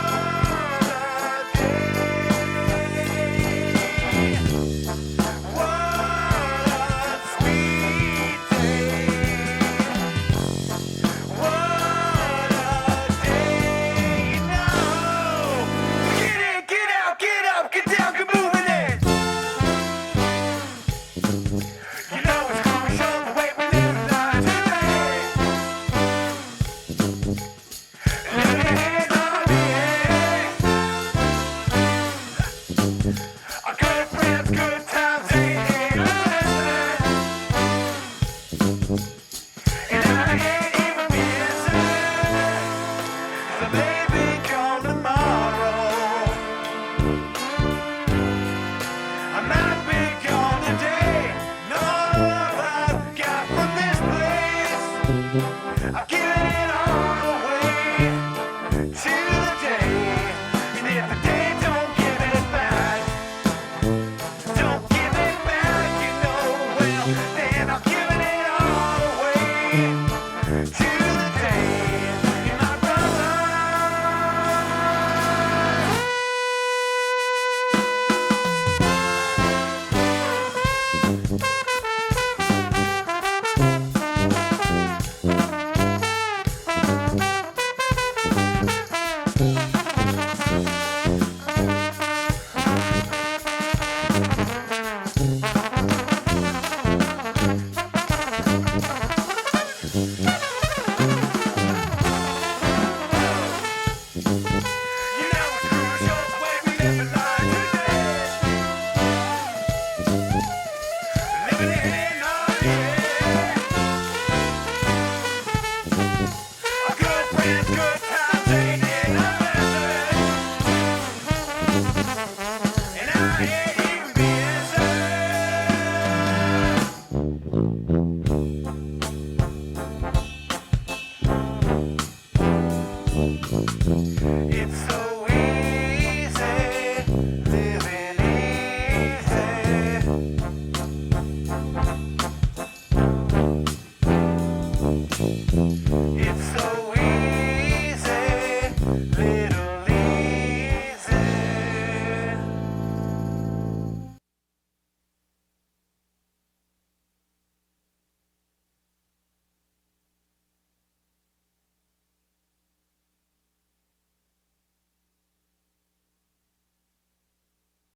a day. What a sweet day. What a day. No. Get in, get out, get up, get down, get moving in. You know it's crucial the way we live life today. Living hand on our good friends, good times, ain't a lesson. And I ain't even being sad. The baby come tomorrow. I might be gone today. No love I've got from this place. I've given it all away to the day. And if the day don't give it back, don't give it back, you know well, then I'll give it all away to the day. And my brother.